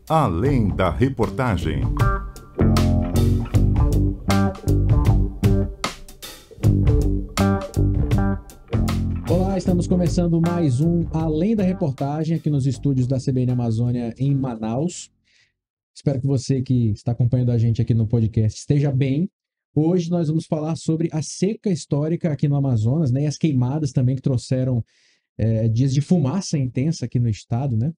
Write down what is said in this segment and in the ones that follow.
Além da reportagem. Olá, estamos começando mais um Além da Reportagem aqui nos estúdios da CBN Amazônia em Manaus. Espero que você que está acompanhando a gente aqui no podcast esteja bem. Hoje nós vamos falar sobre a seca histórica aqui no Amazonas, né? E as queimadas também que trouxeram dias de fumaça intensa aqui no estado, né?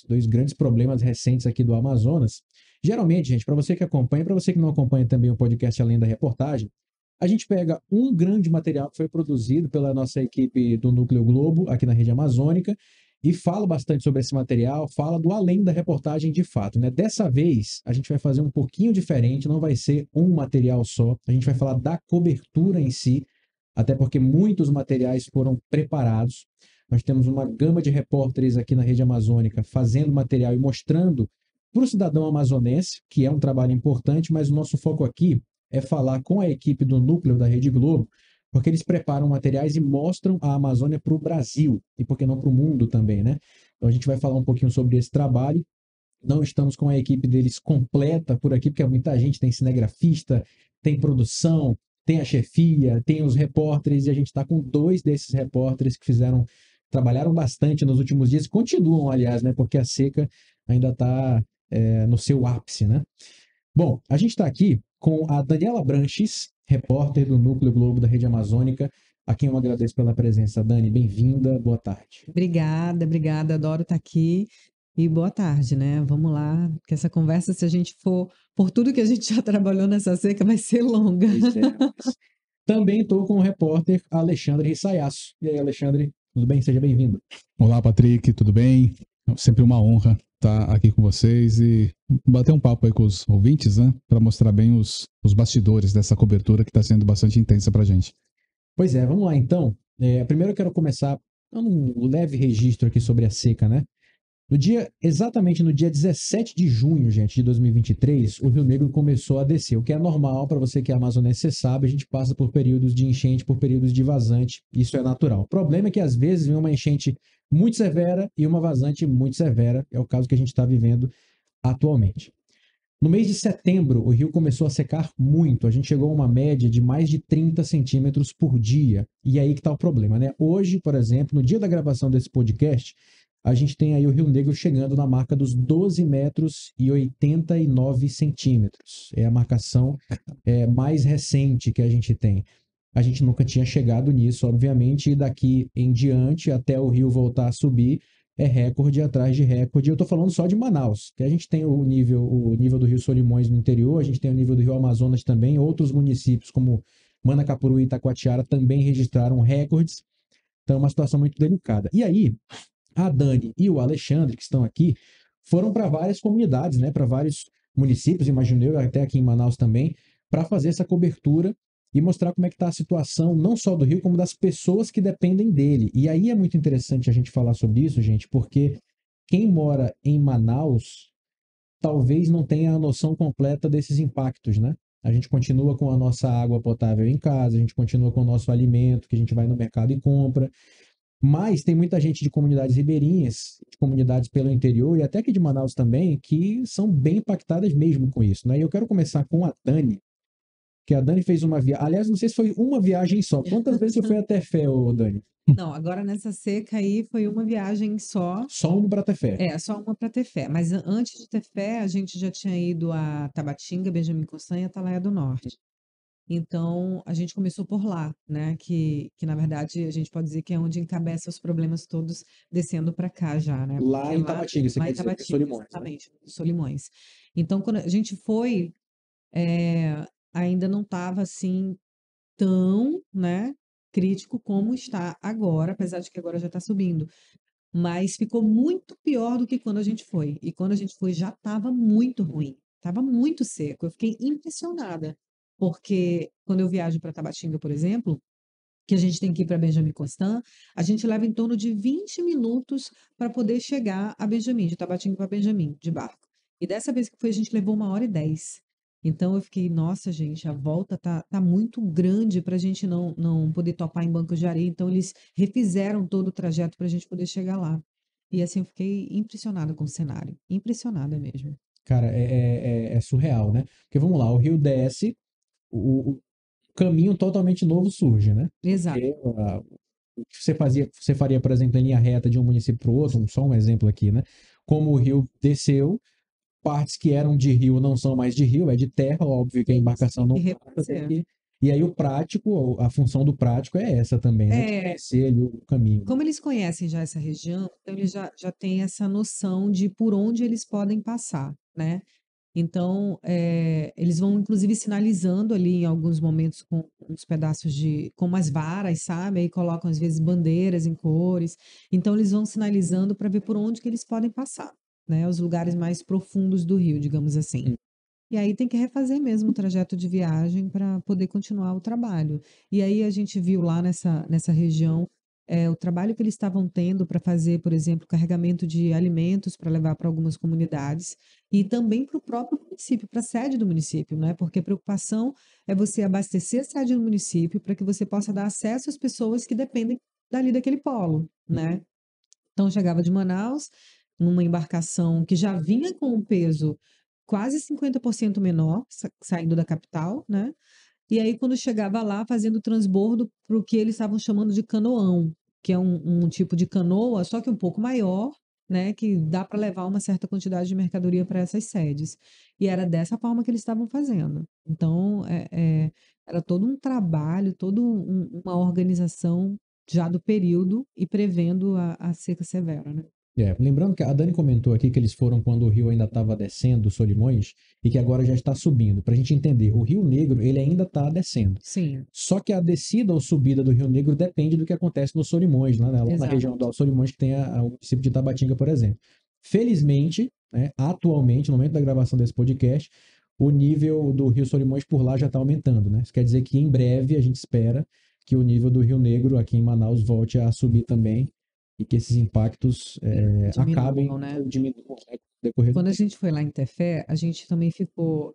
Dois grandes problemas recentes aqui do Amazonas. Geralmente, gente, para você que acompanha, para você que não acompanha também o podcast Além da Reportagem, a gente pega um grande material que foi produzido pela nossa equipe do Núcleo Globo, aqui na rede amazônica, e fala bastante sobre esse material, fala do além da reportagem de fato, né? Dessa vez, a gente vai fazer um pouquinho diferente, não vai ser um material só, a gente vai falar da cobertura em si, até porque muitos materiais foram preparados. Nós temos uma gama de repórteres aqui na rede amazônica fazendo material e mostrando para o cidadão amazonense, que é um trabalho importante, mas o nosso foco aqui é falar com a equipe do Núcleo da Rede Globo, porque eles preparam materiais e mostram a Amazônia para o Brasil, e por que não para o mundo também, né? Então a gente vai falar um pouquinho sobre esse trabalho. Não estamos com a equipe deles completa por aqui, porque é muita gente, tem cinegrafista, tem produção, tem a chefia, tem os repórteres, e a gente está com dois desses repórteres que trabalharam bastante nos últimos dias, continuam, aliás, né? Porque a seca ainda está no seu ápice, né? Bom, a gente está aqui com a Daniela Branches, repórter do Núcleo Globo da Rede Amazônica, a quem eu agradeço pela presença. Dani, bem-vinda, boa tarde. Obrigada, adoro estar aqui e boa tarde, né? Vamos lá, que essa conversa, se a gente for por tudo que a gente já trabalhou nessa seca, vai ser longa. Também estou com o repórter Alexandre Rissayasso. E aí, Alexandre, tudo bem? Seja bem-vindo. Olá, Patrick, tudo bem? É sempre uma honra estar aqui com vocês e bater um papo aí com os ouvintes, né? Para mostrar bem os bastidores dessa cobertura que está sendo bastante intensa para a gente. Pois é, vamos lá então. Primeiro eu quero começar dando um leve registro aqui sobre a seca, né? Exatamente no dia 17 de junho, gente, de 2023, o Rio Negro começou a descer, o que é normal para você que é amazonense, você sabe, a gente passa por períodos de enchente, por períodos de vazante, isso é natural. O problema é que às vezes vem uma enchente muito severa e uma vazante muito severa, é o caso que a gente está vivendo atualmente. No mês de setembro, o rio começou a secar muito. A gente chegou a uma média de mais de 30 centímetros por dia. E aí que está o problema, né? Hoje, por exemplo, no dia da gravação desse podcast, a gente tem aí o Rio Negro chegando na marca dos 12 metros e 89 centímetros. É a marcação mais recente que a gente tem. A gente nunca tinha chegado nisso, obviamente, e daqui em diante, até o rio voltar a subir, é recorde atrás de recorde. Eu estou falando só de Manaus, que a gente tem o nível do Rio Solimões no interior, a gente tem o nível do Rio Amazonas também, outros municípios como Manacapuru e Itacoatiara também registraram recordes. Então é uma situação muito delicada. E aí, a Dani e o Alexandre, que estão aqui, foram para várias comunidades, né, para vários municípios, imagino eu, até aqui em Manaus também, para fazer essa cobertura e mostrar como é que está a situação, não só do Rio, como das pessoas que dependem dele. E aí é muito interessante a gente falar sobre isso, gente, porque quem mora em Manaus talvez não tenha a noção completa desses impactos, né? A gente continua com a nossa água potável em casa, a gente continua com o nosso alimento, que a gente vai no mercado e compra, mas tem muita gente de comunidades ribeirinhas, de comunidades pelo interior e até aqui de Manaus também, que são bem impactadas mesmo com isso, né? E eu quero começar com a Dani, que a Dani fez uma viagem. Aliás, não sei se foi uma viagem só. Quantas vezes você foi a Tefé, ô Dani? Não, agora nessa seca aí foi uma viagem só. Só uma para Tefé. Só uma para Tefé. Mas antes de Tefé, a gente já tinha ido a Tabatinga, Benjamin Constant e Atalaia do Norte. Então, a gente começou por lá, né? Que na verdade a gente pode dizer que é onde encabeça os problemas todos descendo para cá já, né? Lá Porque em Tabatinga, você lá quer em dizer, Tabatinga, Solimões, né? exatamente, Solimões. Então, quando a gente foi, ainda não estava assim tão, né, crítico como está agora, apesar de que agora já está subindo. Mas ficou muito pior do que quando a gente foi. E quando a gente foi já estava muito ruim, estava muito seco. Eu fiquei impressionada, porque quando eu viajo para Tabatinga, por exemplo, que a gente tem que ir para Benjamin Constant, a gente leva em torno de 20 minutos para poder chegar a Benjamin, de Tabatinga para Benjamin, de barco. E dessa vez que foi, a gente levou 1h10. Então eu fiquei, nossa, gente, a volta tá muito grande para a gente não poder topar em bancos de areia. Então eles refizeram todo o trajeto para a gente poder chegar lá. E assim, eu fiquei impressionada com o cenário. Impressionada mesmo. Cara, é surreal, né? Porque vamos lá, o rio desce, o caminho totalmente novo surge, né? Exato. Porque o que você faria, por exemplo, em linha reta de um município para o outro, só um exemplo aqui, né? Como o rio desceu, partes que eram de rio não são mais de rio, é de terra, óbvio que a embarcação E não passa, refazer. e aí o prático, a função do prático é essa também, né? De É, conhecer ali o caminho. como eles conhecem já essa região, então eles já têm essa noção de por onde eles podem passar, né? Então, eles vão inclusive sinalizando ali em alguns momentos com uns pedaços com umas varas, sabe? Aí colocam às vezes bandeiras em cores. Então, eles vão sinalizando para ver por onde que eles podem passar, né? Os lugares mais profundos do rio, digamos assim. Hum. E aí tem que refazer mesmo o trajeto de viagem para poder continuar o trabalho. E aí a gente viu lá nessa região o trabalho que eles estavam tendo para fazer, por exemplo, carregamento de alimentos para levar para algumas comunidades e também para o próprio município, para a sede do município, né? Porque a preocupação é você abastecer a sede do município para que você possa dar acesso às pessoas que dependem dali daquele polo, né? Então chegava de Manaus numa embarcação que já vinha com um peso quase 50% menor, saindo da capital, né? E aí, quando chegava lá, fazendo o transbordo para o que eles estavam chamando de canoão, que é um tipo de canoa, só que um pouco maior, né? Que dá para levar uma certa quantidade de mercadoria para essas sedes. E era dessa forma que eles estavam fazendo. Então, era todo um trabalho, toda uma organização já do período e prevendo a seca severa, né? Lembrando que a Dani comentou aqui que eles foram quando o rio ainda estava descendo, Solimões, e que agora já está subindo. Para a gente entender, o Rio Negro ele ainda está descendo. Sim, Só que a descida ou subida do Rio Negro depende do que acontece nos Solimões, lá na região do exato. Alto Solimões, que tem o município de Tabatinga, por exemplo. Felizmente, né, atualmente, no momento da gravação desse podcast, o nível do Rio Solimões por lá já está aumentando, né? Isso quer dizer que em breve a gente espera que o nível do Rio Negro aqui em Manaus volte a subir também e que esses impactos acabem Diminuam, né? ou diminuam, né, com o decorrer do Quando a tempo. gente foi lá em Tefé, a gente também ficou.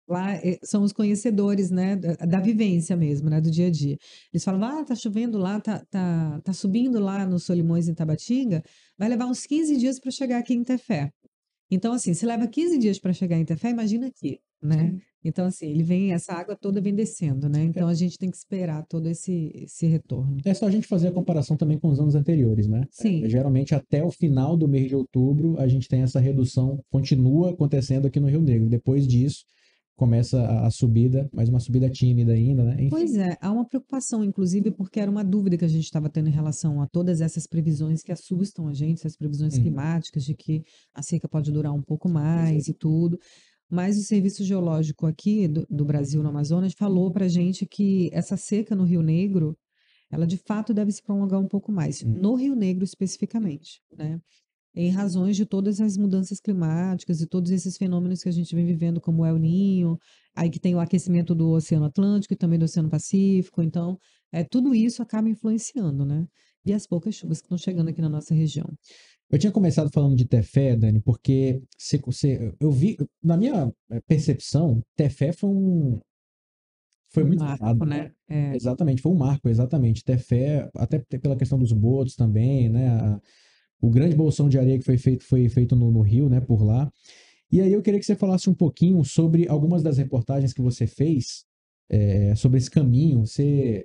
Lá são os conhecedores, né, da vivência mesmo, né, do dia a dia. Eles falam, tá chovendo lá, tá subindo lá nos Solimões em Tabatinga, vai levar uns 15 dias para chegar aqui em Tefé. Então, assim, se leva 15 dias para chegar em Tefé, imagina aqui, né? Então, assim, essa água toda vem descendo, né? Então, a gente tem que esperar todo esse retorno. É só a gente fazer a comparação também com os anos anteriores, né? Sim, Geralmente, até o final do mês de outubro, a gente tem essa redução, continua acontecendo aqui no Rio Negro. Depois disso, começa a subida, mas uma subida tímida ainda, né? Enfim. pois é, há uma preocupação, inclusive, porque era uma dúvida que a gente estava tendo em relação a todas essas previsões que assustam a gente, essas previsões Uhum. climáticas de que a seca pode durar um pouco mais e tudo. Mas o Serviço Geológico aqui do Brasil, no Amazonas, falou para a gente que essa seca no Rio Negro, ela de fato deve se prolongar um pouco mais, no Rio Negro especificamente, né? Em razões de todas as mudanças climáticas e todos esses fenômenos que a gente vem vivendo, como o El Niño, aí que tem o aquecimento do Oceano Atlântico e também do Oceano Pacífico. Então, tudo isso acaba influenciando, né? E as poucas chuvas que estão chegando aqui na nossa região. Eu tinha começado falando de Tefé, Dani, porque eu vi, na minha percepção, Tefé foi muito Marco, falado, né? né? É, Exatamente, foi um marco, exatamente. Tefé, até pela questão dos botos também, né? O grande bolsão de areia que foi feito no Rio, né? Por lá. E aí eu queria que você falasse um pouquinho sobre algumas das reportagens que você fez sobre esse caminho. Você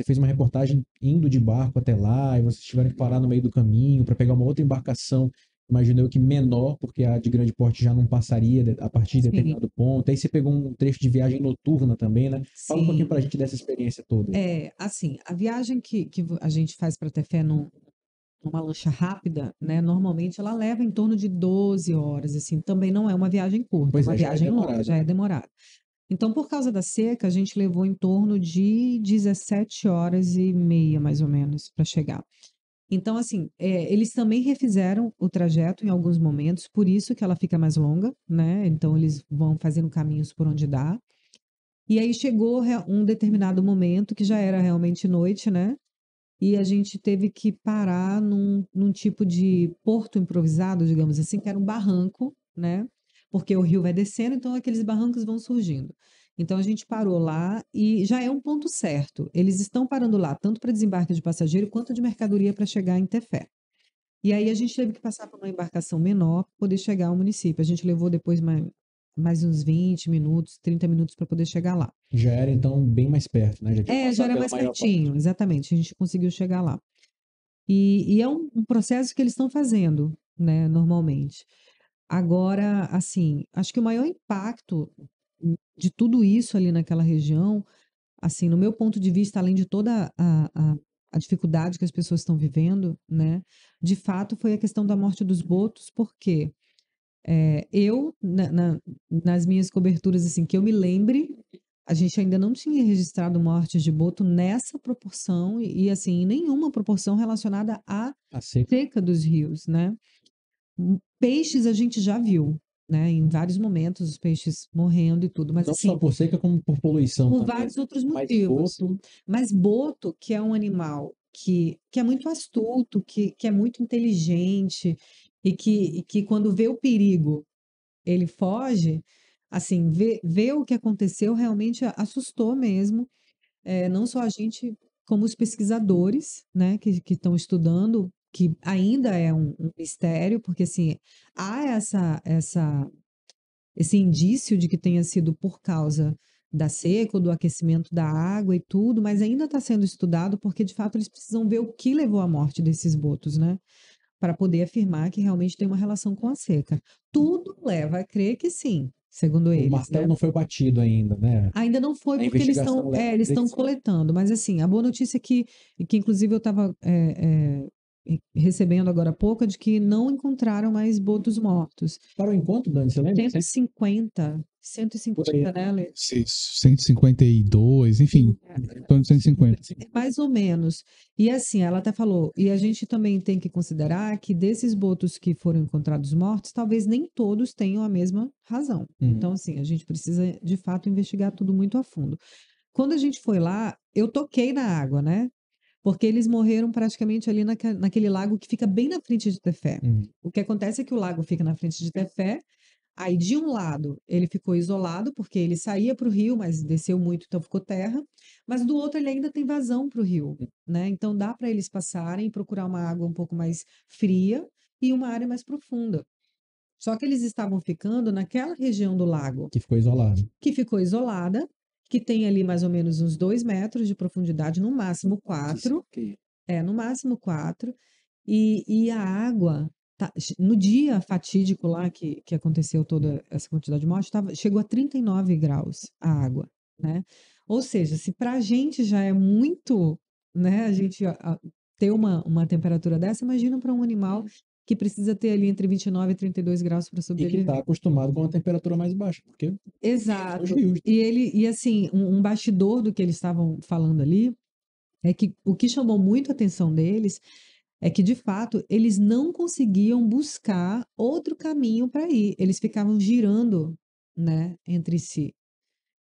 fez uma reportagem indo de barco até lá e vocês tiveram que parar no meio do caminho para pegar uma outra embarcação, imagino eu que menor, porque a de grande porte já não passaria a partir de sim, determinado ponto. Aí você pegou um trecho de viagem noturna também, né? Fala um pouquinho sim. para a gente dessa experiência toda aí. Assim, a viagem que a gente faz para Tefé numa lancha rápida, né? Normalmente ela leva em torno de 12 horas, assim. Também não é uma viagem curta, é Pois uma é, já é viagem longa, demorado, já né? é demorada. Então, por causa da seca, a gente levou em torno de 17 horas e meia, mais ou menos, para chegar. Então, assim, eles também refizeram o trajeto em alguns momentos, por isso que ela fica mais longa, né? Então, eles vão fazendo caminhos por onde dá. E aí chegou um determinado momento que já era realmente noite, né? E a gente teve que parar num tipo de porto improvisado, digamos assim, que era um barranco, né? Porque o rio vai descendo, então aqueles barrancos vão surgindo. Então a gente parou lá e já é um ponto certo. Eles estão parando lá tanto para desembarque de passageiro quanto de mercadoria para chegar em Tefé. E aí a gente teve que passar por uma embarcação menor para poder chegar ao município. A gente levou depois mais uns 20 minutos, 30 minutos para poder chegar lá. Já era, então, bem mais perto, né? Já tinha Já passado era pela mais maior parte. pertinho, exatamente. A gente conseguiu chegar lá. E é um processo que eles estão fazendo, né, normalmente. Agora, assim, acho que o maior impacto de tudo isso ali naquela região, assim, no meu ponto de vista, além de toda a dificuldade que as pessoas estão vivendo, né, de fato foi a questão da morte dos botos, porque eu, nas minhas coberturas, assim, que eu me lembre, a gente ainda não tinha registrado mortes de boto nessa proporção e assim, em nenhuma proporção relacionada à A seca. seca dos rios, né? Peixes a gente já viu, né? Em vários momentos, os peixes morrendo e tudo, mas Não só assim, por seca, como por poluição por também. vários outros Mas motivos. boto, Mas boto, que é um animal que é muito astuto, que é muito inteligente e que quando vê o perigo, ele foge, assim, ver o que aconteceu realmente assustou mesmo, não só a gente, como os pesquisadores, né, que estão estudando, que ainda é um mistério, porque assim, há esse indício de que tenha sido por causa da seca ou do aquecimento da água e tudo, mas ainda está sendo estudado porque de fato eles precisam ver o que levou à morte desses botos, né? Para poder afirmar que realmente tem uma relação com a seca. Tudo leva a crer que sim, segundo o eles, martelo né? não foi batido ainda, né? Ainda não foi A porque investigação leva a eles crer estão que sim. coletando, mas assim, a boa notícia é que inclusive eu estava recebendo agora há pouco, é de que não encontraram mais botos mortos. Parou em quanto, Dani? Você lembra? 150, Por aí. 150, né, Ale? 152, enfim, em torno de 150. Mais ou menos. E assim, ela até falou, e a gente também tem que considerar que desses botos que foram encontrados mortos, talvez nem todos tenham a mesma razão. Então, assim, a gente precisa de fato investigar tudo muito a fundo. Quando a gente foi lá, eu toquei na água, né? Porque eles morreram praticamente ali naquele lago que fica bem na frente de Tefé. O que acontece é que o lago fica na frente de Tefé. Aí, de um lado, ele ficou isolado, porque ele saía para o rio, mas desceu muito, então ficou terra. Mas do outro, ele ainda tem vazão para o rio, né? Então, dá para eles passarem e procurar uma água um pouco mais fria e uma área mais profunda. Só que eles estavam ficando naquela região do lago Que ficou isolado. que ficou isolada, que tem ali mais ou menos uns 2 metros de profundidade, no máximo 4. No máximo 4. E a água, no dia fatídico lá que aconteceu toda essa quantidade de morte, chegou a 39 graus a água, né? Ou seja, se para a gente já é muito, né, a gente ter uma temperatura dessa, imagina para um animal que precisa ter ali entre 29 e 32 graus para E que sobreviver. está acostumado com uma temperatura mais baixa, porque Exato. os rios. E assim, um bastidor do que eles estavam falando ali é que o que chamou muito a atenção deles é que, de fato, eles não conseguiam buscar outro caminho para ir. Eles ficavam girando, né, entre si.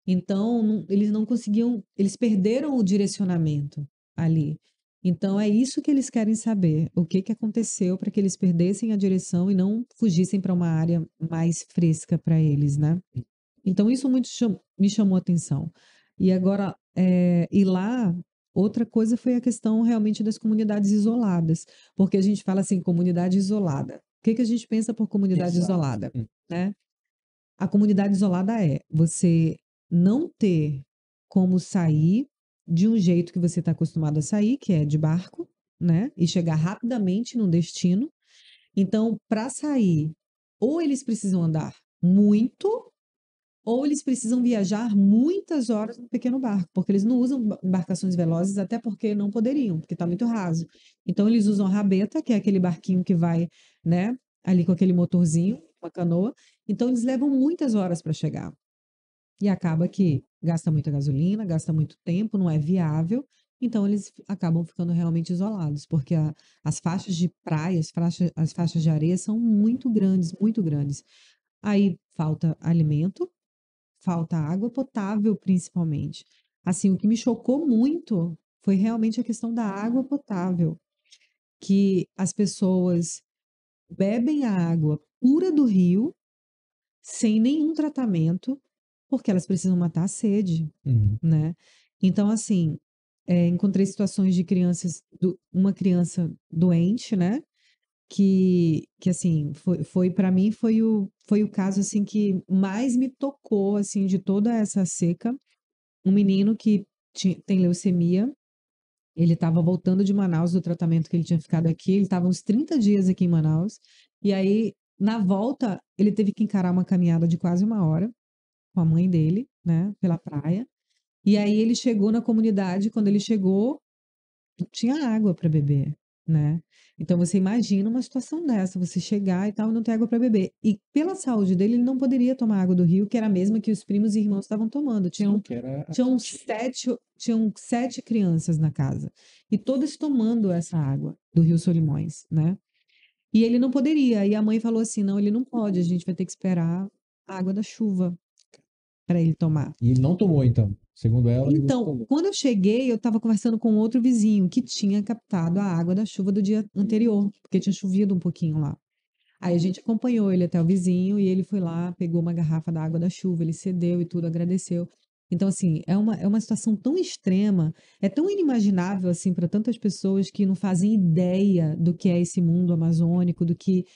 Então, eles não conseguiam, eles perderam o direcionamento ali. Então, é isso que eles querem saber, o que que aconteceu para que eles perdessem a direção e não fugissem para uma área mais fresca para eles, né? Então, isso muito me chamou a atenção. E agora, e lá, outra coisa foi a questão realmente das comunidades isoladas, porque a gente fala assim, comunidade isolada. O que que a gente pensa por comunidade Exato. isolada, né? A comunidade isolada é você não ter como sair de um jeito que você está acostumado a sair, que é de barco, né? E chegar rapidamente num destino. Então, para sair, ou eles precisam andar muito, ou eles precisam viajar muitas horas no pequeno barco, porque eles não usam embarcações velozes, até porque não poderiam, porque está muito raso. Então, eles usam a rabeta, que é aquele barquinho que vai, né, ali com aquele motorzinho, uma canoa. Então, eles levam muitas horas para chegar. E acaba que gasta muita gasolina, gasta muito tempo, não é viável. Então, eles acabam ficando realmente isolados, porque as faixas de praia, as faixas de areia são muito grandes, muito grandes. Aí falta alimento, falta água potável, principalmente. Assim, o que me chocou muito foi realmente a questão da água potável, que as pessoas bebem a água pura do rio, sem nenhum tratamento, porque elas precisam matar a sede, né? Então, assim, encontrei situações de crianças, uma criança doente, né? que assim, foi para mim foi o caso assim que mais me tocou assim de toda essa seca. Um menino que tem leucemia, ele estava voltando de Manaus do tratamento que ele tinha ficado aqui, ele estava uns 30 dias aqui em Manaus, e aí na volta ele teve que encarar uma caminhada de quase 1 hora com a mãe dele, né, pela praia. E aí ele chegou na comunidade, quando ele chegou, não tinha água para beber, né? Então você imagina uma situação dessa, você chegar e tal e não ter água para beber. E pela saúde dele, ele não poderia tomar água do rio, que era a mesma que os primos e irmãos estavam tomando. Que era Tinham 7 crianças na casa e todas tomando essa água do Rio Solimões, né? E ele não poderia. E a mãe falou assim: não, ele não pode, a gente vai ter que esperar a água da chuva para ele tomar. E ele não tomou, então. Segundo ela, ele não Então, tomou. quando eu cheguei, eu estava conversando com outro vizinho que tinha captado a água da chuva do dia anterior, porque tinha chovido um pouquinho lá. Aí a gente acompanhou ele até o vizinho e ele foi lá, pegou uma garrafa da água da chuva, ele cedeu e tudo, agradeceu. Então, assim, é uma situação tão extrema, é tão inimaginável, assim, para tantas pessoas que não fazem ideia do que é esse mundo amazônico, do que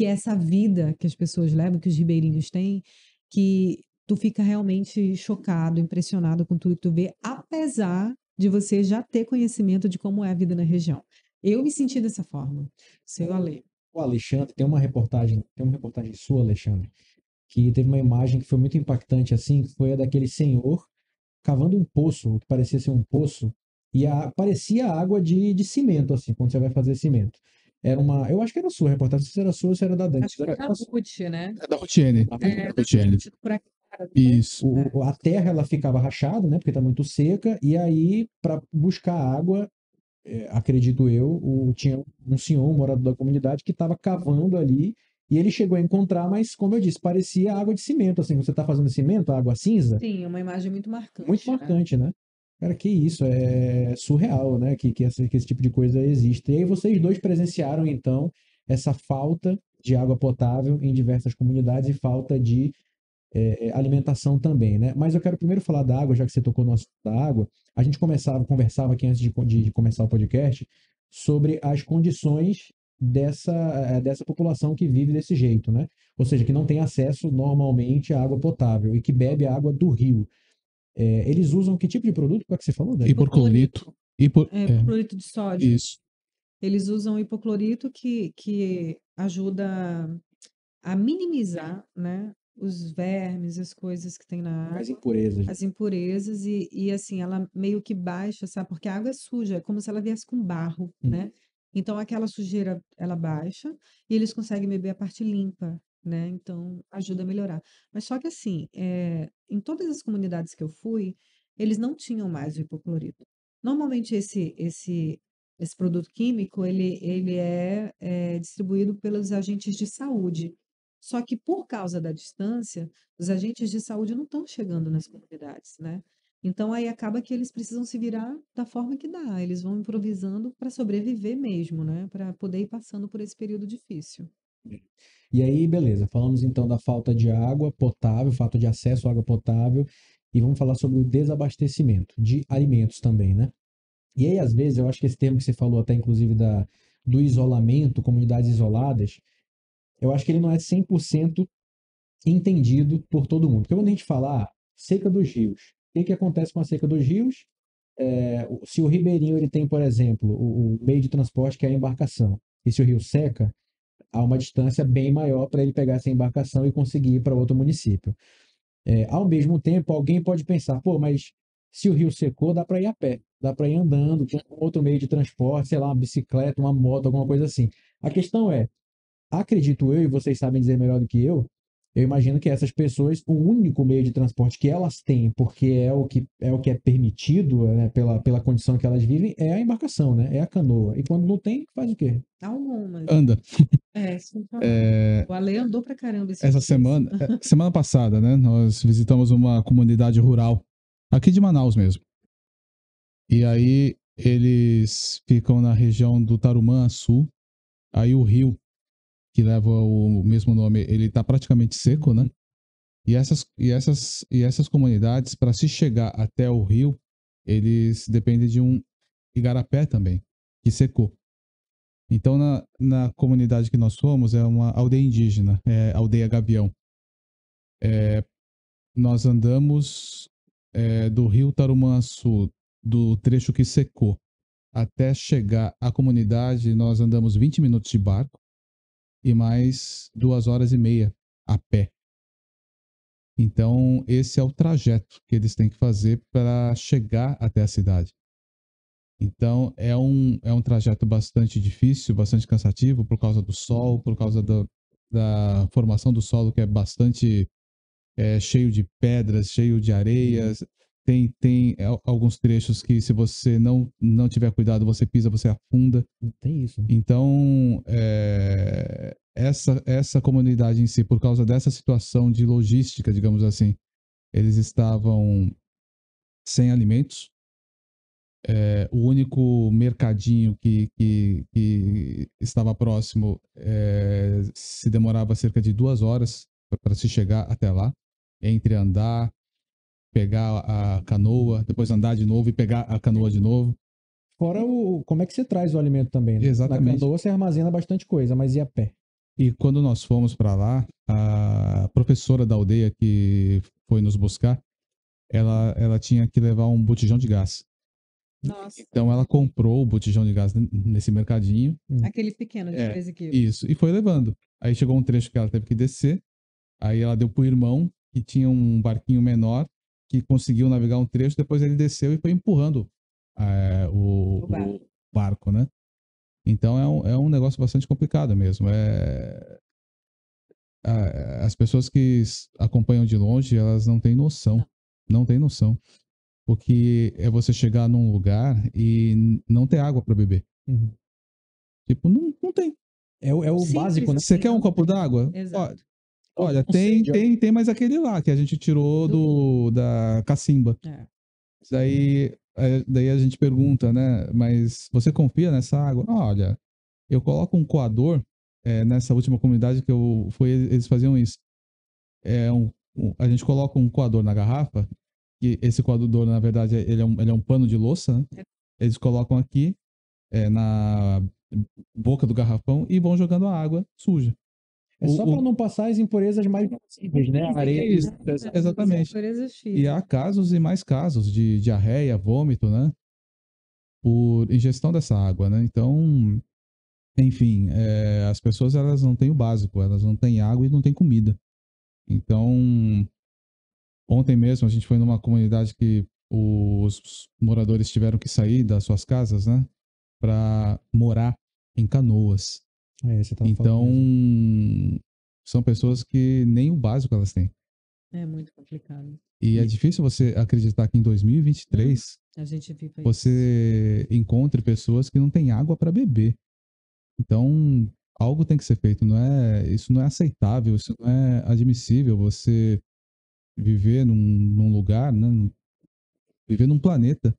é essa vida que as pessoas levam, que os ribeirinhos têm, que tu fica realmente chocado, impressionado com tudo que tu vê, apesar de você já ter conhecimento de como é a vida na região. Eu me senti dessa forma, seu Ale. O Alexandre, tem uma reportagem sua, Alexandre, que teve uma imagem que foi muito impactante, assim, que foi a daquele senhor cavando um poço, o que parecia ser um poço, e parecia água de cimento, assim, quando você vai fazer cimento. Eu acho que era sua reportagem, não sei se era sua ou se era da Dani. Acho que era Ruth, né? É da Rotiene. Rotiene. Por aqui. Isso. A terra ela ficava rachada, né, porque está muito seca, e aí para buscar água, acredito eu, tinha um senhor, um morador da comunidade, que estava cavando ali, e ele chegou a encontrar, mas como eu disse, parecia água de cimento, assim, você está fazendo cimento, água cinza, Sim, uma imagem muito marcante. muito marcante, né? Cara, que isso, é surreal, né, que esse tipo de coisa existe. E aí vocês dois presenciaram, então, essa falta de água potável em diversas comunidades e falta de alimentação também, né? Mas eu quero primeiro falar da água, já que você tocou no assunto da água. A gente conversava aqui antes de começar o podcast sobre as condições dessa população que vive desse jeito, né? Ou seja, que não tem acesso normalmente à água potável e que bebe a água do rio. Eles usam que tipo de produto? Qual é que você falou, Dani? Hipoclorito. Hipoclorito de sódio. Isso. Eles usam hipoclorito que ajuda a minimizar, né, os vermes, as coisas que tem na As água, impurezas. as impurezas e assim, ela meio que baixa, sabe? Porque a água é suja, é como se ela viesse com barro, né? Então aquela sujeira, ela baixa e eles conseguem beber a parte limpa, né? Então ajuda a melhorar. Mas só que assim, em todas as comunidades que eu fui, eles não tinham mais o hipoclorito. Normalmente esse produto químico, ele é distribuído pelos agentes de saúde. Só que por causa da distância, os agentes de saúde não estão chegando nas comunidades, né? Então aí acaba que eles precisam se virar da forma que dá, eles vão improvisando para sobreviver mesmo, né? Para poder ir passando por esse período difícil. E aí, beleza, falamos então da falta de água potável, falta de acesso à água potável, e vamos falar sobre o desabastecimento de alimentos também, né? E aí, às vezes, eu acho que esse termo que você falou até, inclusive, do isolamento, comunidades isoladas, eu acho que ele não é 100% entendido por todo mundo. Porque quando a gente fala seca dos rios, o que acontece com a seca dos rios? Se o ribeirinho ele tem, por exemplo, o meio de transporte que é a embarcação, e se o rio seca, há uma distância bem maior para ele pegar essa embarcação e conseguir ir para outro município. Ao mesmo tempo, alguém pode pensar, pô, mas se o rio secou, dá para ir a pé, dá para ir andando, com outro meio de transporte, sei lá, uma bicicleta, uma moto, alguma coisa assim. A questão é, acredito eu, e vocês sabem dizer melhor do que eu imagino que essas pessoas, o único meio de transporte que elas têm, porque é o que é permitido, né, pela condição que elas vivem, é a embarcação, né? É a canoa. E quando não tem, faz o quê? Algumas. Anda. Sim, o Ale andou pra caramba esse Essa dia. semana passada, né? Nós visitamos uma comunidade rural, aqui de Manaus mesmo. E aí eles ficam na região do Tarumã Sul. Aí o rio, que leva o mesmo nome, ele tá praticamente seco, né? E essas comunidades, para se chegar até o rio, eles dependem de um igarapé também, que secou. Então, na comunidade que nós fomos, é uma aldeia indígena, é Aldeia Gavião. Nós andamos do rio Tarumançu, do trecho que secou, até chegar à comunidade, nós andamos 20 minutos de barco e mais 2 horas e meia a pé. Então, esse é o trajeto que eles têm que fazer para chegar até a cidade. Então, é um trajeto bastante difícil, bastante cansativo, por causa do sol, por causa da formação do solo, que é bastante cheio de pedras, cheio de areias. Tem alguns trechos que, se você não tiver cuidado, você pisa, você afunda. Tem isso. Então, essa comunidade em si, por causa dessa situação de logística, digamos assim, eles estavam sem alimentos. O único mercadinho que estava próximo se demorava cerca de 2 horas para se chegar até lá, entre andar, pegar a canoa, depois andar de novo e pegar a canoa de novo. Fora como é que você traz o alimento também, né? Exatamente. Na canoa você armazena bastante coisa, mas e a pé? E quando nós fomos para lá, a professora da aldeia que foi nos buscar, ela tinha que levar um botijão de gás. Nossa. Então ela comprou o botijão de gás nesse mercadinho. Aquele pequeno de 13 quilos. Isso, e foi levando. Aí chegou um trecho que ela teve que descer, aí ela deu pro irmão, que tinha um barquinho menor, que conseguiu navegar um trecho, depois ele desceu e foi empurrando o barco, né? Então é um negócio bastante complicado mesmo. As pessoas que acompanham de longe, elas não têm noção. Não têm noção. Porque é você chegar num lugar e não ter água para beber. Uhum. Tipo, não tem. É o Simples, básico, né? Você quer um não copo tem. d'água? Exato. Olha, Com sede, ó. tem mais aquele lá que a gente tirou da cacimba. Daí a gente pergunta, né? Mas você confia nessa água? Olha, eu coloco um coador nessa última comunidade que eu fui, eles faziam isso. A gente coloca um coador na garrafa, e esse coador, na verdade, ele é um pano de louça, né? Eles colocam aqui na boca do garrafão e vão jogando a água suja. É só para não passar as impurezas mais simples, né? A areia. Isso, exatamente. E há casos e mais casos de diarreia, vômito, né? Por ingestão dessa água, né? Então, enfim, as pessoas, elas não têm o básico, elas não têm água e não têm comida. Então, ontem mesmo a gente foi numa comunidade que os moradores tiveram que sair das suas casas, né? Para morar em canoas. Você tava Então, falando mesmo. são pessoas que nem o básico elas têm. É muito complicado. E é difícil você acreditar que em 2023 a gente vive você encontre pessoas que não têm água para beber. Então, algo tem que ser feito. Isso não é aceitável, isso não é admissível. Você viver num lugar, né? Viver num planeta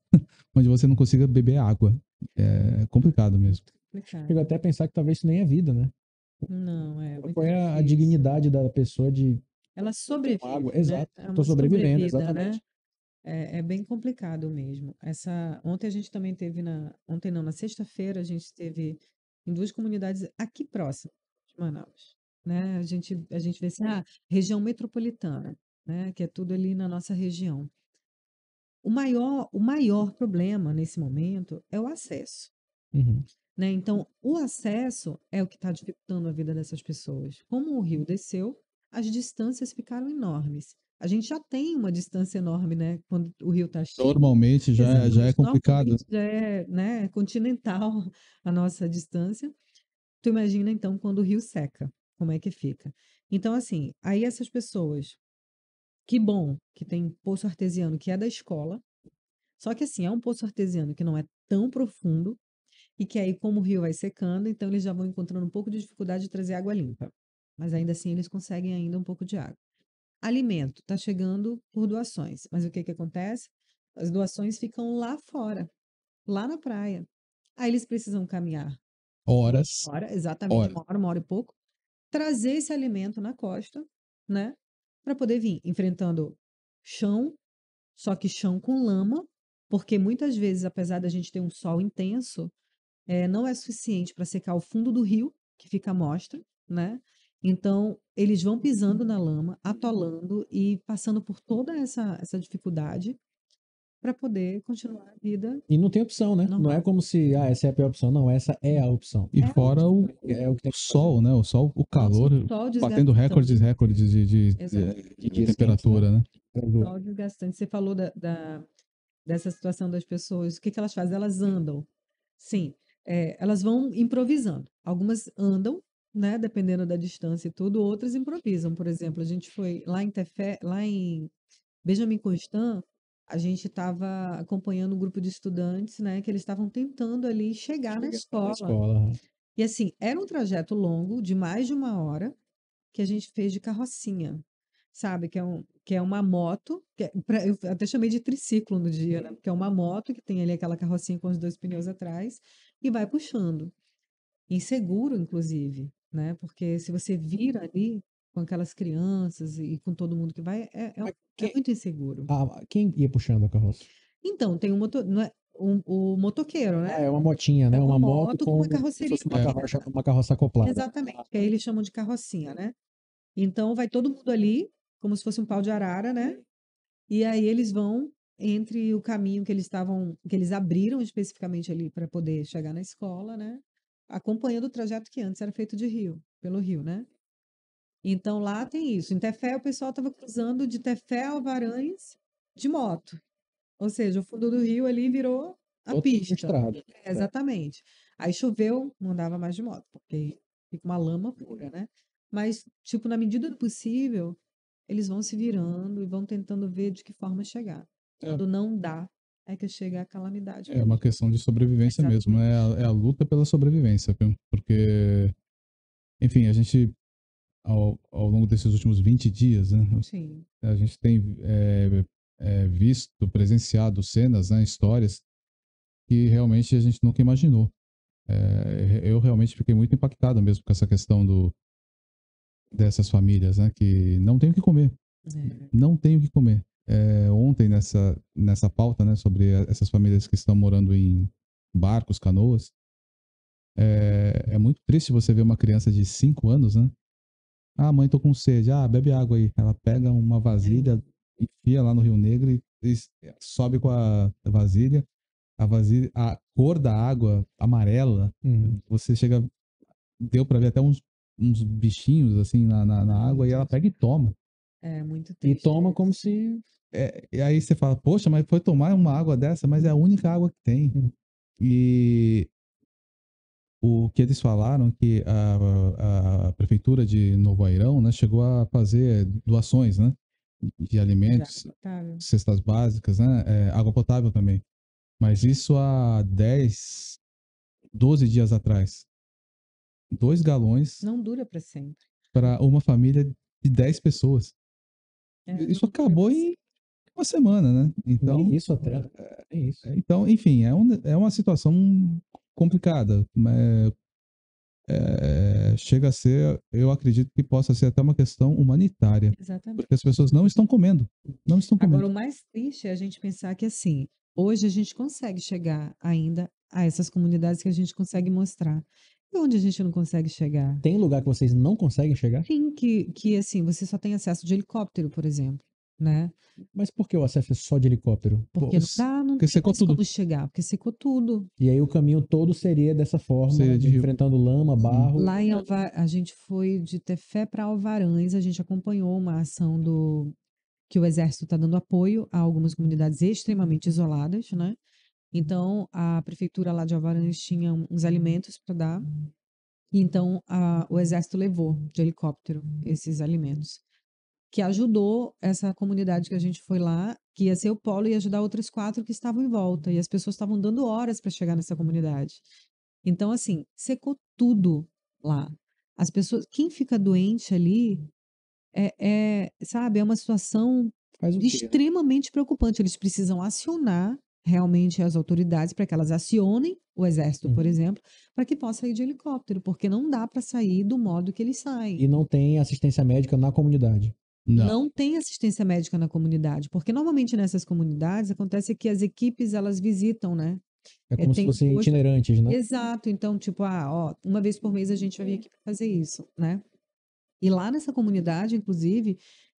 onde você não consiga beber água. É complicado mesmo. Chego até a pensar que talvez isso nem é vida, né? Não, muito Qual é a difícil. dignidade da pessoa de Ela sobrevive, água? né? Exato. É uma Tô sobrevivendo, sobrevida, exatamente. né? É bem complicado mesmo. Ontem a gente também teve ontem não, na sexta-feira a gente esteve em 2 comunidades aqui próximas de Manaus, né? A gente vê assim, região metropolitana, né? Que é tudo ali na nossa região. O maior problema nesse momento é o acesso, Uhum. né? Então, o acesso é o que está dificultando a vida dessas pessoas. Como o rio desceu, as distâncias ficaram enormes. A gente já tem uma distância enorme, né? Quando o rio está cheio. Normalmente já é Exatamente. complicado. Normalmente já é, né, continental a nossa distância. Tu imagina, então, quando o rio seca, como é que fica? Então, assim, aí essas pessoas, que bom que tem poço artesiano, que é da escola, só que assim, é um poço artesiano que não é tão profundo, e que aí, como o rio vai secando, então eles já vão encontrando um pouco de dificuldade de trazer água limpa. Mas ainda assim, eles conseguem ainda um pouco de água. Alimento está chegando por doações, mas o que acontece? As doações ficam lá fora, lá na praia. Aí eles precisam caminhar Horas. exatamente, uma hora e pouco, trazer esse alimento na costa, né? Para poder vir enfrentando chão, só que chão com lama, porque muitas vezes, apesar da gente ter um sol intenso, não é suficiente para secar o fundo do rio, que fica à mostra, né? Então, eles vão pisando na lama, atolando e passando por toda essa dificuldade para poder continuar a vida E não tem opção, né? Não é normal. como se, essa é a pior opção. Não, essa é a opção. E É fora o É o que tem o sol, né? O sol, o Nossa, calor, o sol batendo desgastante. recordes Exato. de de dias temperatura, né? quentes, né? Sol desgastante. Você falou dessa situação das pessoas. O que elas fazem? Elas andam. Sim, elas vão improvisando. Algumas andam, né? Dependendo da distância e tudo. Outras improvisam. Por exemplo, a gente foi lá em Tefé, lá em Benjamin Constant, a gente estava acompanhando um grupo de estudantes, né? Que eles estavam tentando ali chegar na Na escola. escola. E assim, era um trajeto longo, de mais de 1 hora, que a gente fez de carrocinha, sabe? Que é uma moto, eu até chamei de triciclo no dia, né? Porque é uma moto que tem ali aquela carrocinha com os 2 pneus atrás e vai puxando. Inseguro, inclusive, né? Porque se você vira ali com aquelas crianças e com todo mundo que vai, Mas é muito inseguro. quem ia puxando a carroça? Então, tem não é, o motoqueiro, né? É uma motinha, né? É uma Uma moto moto com uma se carroceria fosse pequena. uma carroça acoplada. Exatamente, que aí eles chamam de carrocinha, né? Então vai todo mundo ali, como se fosse um pau de arara, né? E aí eles vão entre o caminho que eles abriram especificamente ali para poder chegar na escola, né? Acompanhando o trajeto que antes era feito pelo rio, né? Então lá tem isso. Em Tefé o pessoal estava cruzando de Tefé a Alvarães de moto. Ou seja, o fundo do rio ali virou a Totalmente pista. estrada. Exatamente. Aí choveu, não andava mais de moto, porque fica uma lama pura, né? Mas, tipo, na medida do possível, eles vão se virando e vão tentando ver de que forma chegar. É. Quando não dá, é que chega a calamidade É uma mesmo. questão de sobrevivência mesmo, Exatamente. é a luta pela sobrevivência, viu? Porque, enfim, a gente, ao longo desses últimos 20 dias, né, Sim. a gente tem visto, presenciado cenas, né, histórias que realmente a gente nunca imaginou. Eu realmente fiquei muito impactado mesmo com essa questão dessas famílias, né, que não têm o que comer, É, não têm o que comer. Ontem, nessa pauta, né, sobre essas famílias que estão morando em barcos, canoas, é muito triste você ver uma criança de 5 anos, né? Ah, mãe, tô com sede. Ah, bebe água aí. Ela pega uma vasilha, enfia lá no Rio Negro e sobe com a vasilha. A vasilha, a cor da água amarela, você chega, deu pra ver até uns bichinhos assim na água e ela pega e toma. é muito E triste toma como isso. se. E aí você fala, poxa, mas foi tomar uma água dessa, mas é a única água que tem. E o que eles falaram que a prefeitura de Novo Airão, né, chegou a fazer doações, né, de De alimentos, água potável. cestas básicas, né, água potável também. Mas isso há 10, 12 dias atrás. 2 galões Não dura para sempre. para uma família de 10 pessoas. Não Isso dura acabou pra em uma semana, né? Nem isso até. Nem isso. Então, enfim, é uma situação complicada. Chega a ser, eu acredito que possa ser até uma questão humanitária, Exatamente. porque as pessoas não estão comendo, não estão Agora, comendo. o mais triste é a gente pensar que, assim, hoje a gente consegue chegar ainda a essas comunidades que a gente consegue mostrar. E onde a gente não consegue chegar? Tem lugar que vocês não conseguem chegar? Sim, que assim, você só tem acesso de helicóptero, por exemplo, né? Mas por que o acesso é só de helicóptero? Porque não dá, não Porque tem secou mais tudo. como chegar, porque secou tudo. E aí o caminho todo seria dessa forma, Seria de rio. enfrentando lama, barro. Lá em a gente foi de Tefé para Alvarães, a gente acompanhou uma ação que o Exército está dando apoio a algumas comunidades extremamente isoladas, né? Então, a prefeitura lá de Alvarães tinha uns alimentos para dar, e então o Exército levou de helicóptero esses alimentos, que ajudou essa comunidade que a gente foi lá, que ia ser o polo, e ajudar outras 4 que estavam em volta, e as pessoas estavam dando horas para chegar nessa comunidade. Então, assim, secou tudo lá. As pessoas, quem fica doente ali, sabe, é uma situação Faz o quê? extremamente preocupante. Eles precisam acionar realmente as autoridades para que elas acionem o Exército, por exemplo, para que possa ir de helicóptero, porque não dá para sair do modo que eles saem. E não tem assistência médica na comunidade. Não tem assistência médica na comunidade, porque normalmente nessas comunidades acontece que as equipes elas visitam, né? É como se tem fossem posto. itinerantes, né? Exato. Então, tipo, ó, uma vez por mês a gente vai vir aqui para fazer isso, né? E lá nessa comunidade, inclusive,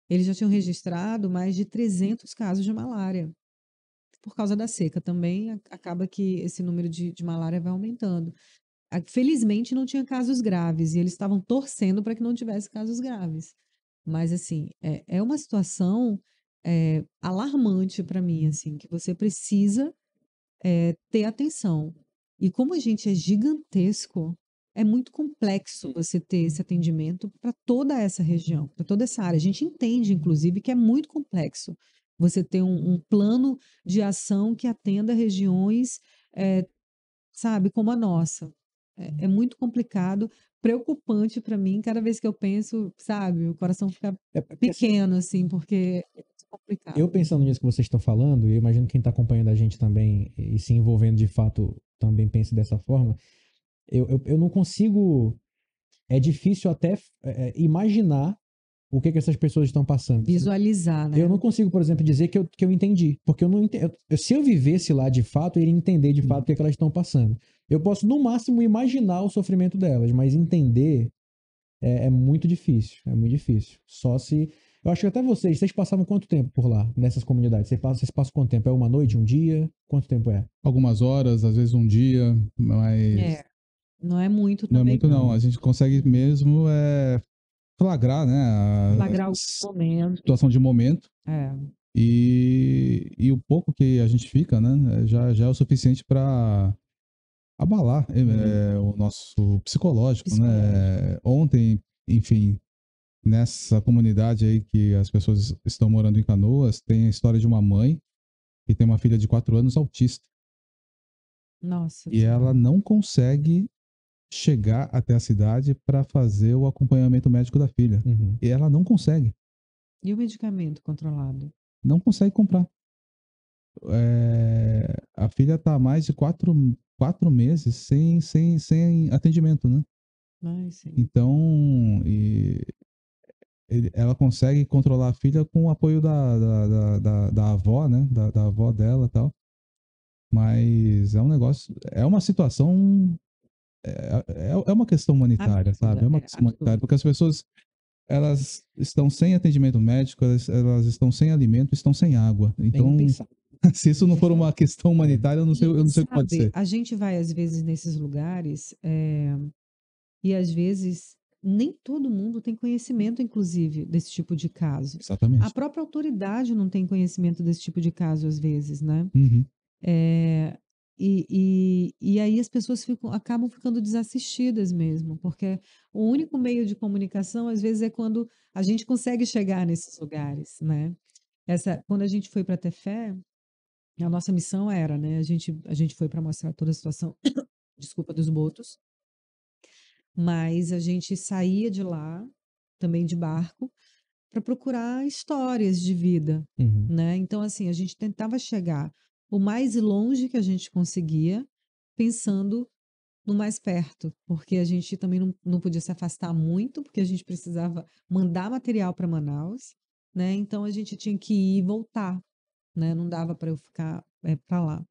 eles já tinham registrado mais de 300 casos de malária. Por causa da seca também, acaba que esse número de malária vai aumentando. Felizmente não tinha casos graves e eles estavam torcendo para que não tivesse casos graves. Mas, assim, é uma situação alarmante para mim, assim, que você precisa ter atenção. E como a gente é gigantesco, é muito complexo você ter esse atendimento para toda essa região, para toda essa área. A gente entende, inclusive, que é muito complexo você ter um plano de ação que atenda regiões, eh, sabe, como a nossa. É muito complicado, preocupante para mim, cada vez que eu penso, sabe, o coração fica É porque assim, pequeno, assim, porque é muito eu complicado. pensando nisso que vocês estão falando, e eu imagino que quem está acompanhando a gente também e se envolvendo de fato também pense dessa forma, eu não consigo. É difícil até imaginar o que essas pessoas estão passando. Visualizar, Eu né? não consigo, por exemplo, dizer que eu entendi, porque eu não entendo. Se eu vivesse lá de fato, eu iria entender de fato o que elas estão passando. Eu posso, no máximo, imaginar o sofrimento delas, mas entender é muito difícil. É muito difícil. Só se. Eu acho que até vocês passavam quanto tempo por lá, nessas comunidades? Vocês passam quanto tempo? É uma noite, um dia? Quanto tempo é? Algumas horas, às vezes um dia, É, mas não é muito não é também, muito não. não. A gente consegue mesmo flagrar, né, a Flagrar o momento. situação de momento É, e o pouco que a gente fica, né, já é o suficiente para abalar o nosso psicológico, psicológico. né? Ontem, enfim, nessa comunidade aí que as pessoas estão morando em Canoas, tem a história de uma mãe que tem uma filha de 4 anos autista Nossa e ela Senhora. não consegue chegar até a cidade para fazer o acompanhamento médico da filha. Uhum. E ela não consegue, E o medicamento controlado? não consegue comprar. A filha está há mais de 4 meses sem atendimento, né? Ai, sim. Então, ela consegue controlar a filha com o apoio da avó, né? Da avó dela e tal. Mas é um negócio, é uma situação, é uma questão humanitária, sabe? Absurda, É uma é questão humanitária, absurdo. porque as pessoas, elas estão sem atendimento médico, elas estão sem alimento, estão sem água. Bem Então, pensado. se isso não for uma questão humanitária, eu E não sei o que pode sabe, ser. a gente vai às vezes nesses lugares, e às vezes nem todo mundo tem conhecimento, inclusive, desse tipo de caso. A Exatamente. própria autoridade não tem conhecimento desse tipo de caso, às vezes, né? Uhum. E aí as pessoas acabam ficando desassistidas mesmo, porque o único meio de comunicação, às vezes, é quando a gente consegue chegar nesses lugares, né? Quando a gente foi para Tefé, a nossa missão era, né? A gente foi para mostrar toda a situação, desculpa, dos botos, mas a gente saía de lá, também de barco, para procurar histórias de vida, Uhum. né? Então, assim, a gente tentava chegar o mais longe que a gente conseguia, pensando no mais perto, porque a gente também não podia se afastar muito, porque a gente precisava mandar material para Manaus, né? Então a gente tinha que ir e voltar, né? Não dava para eu ficar para lá.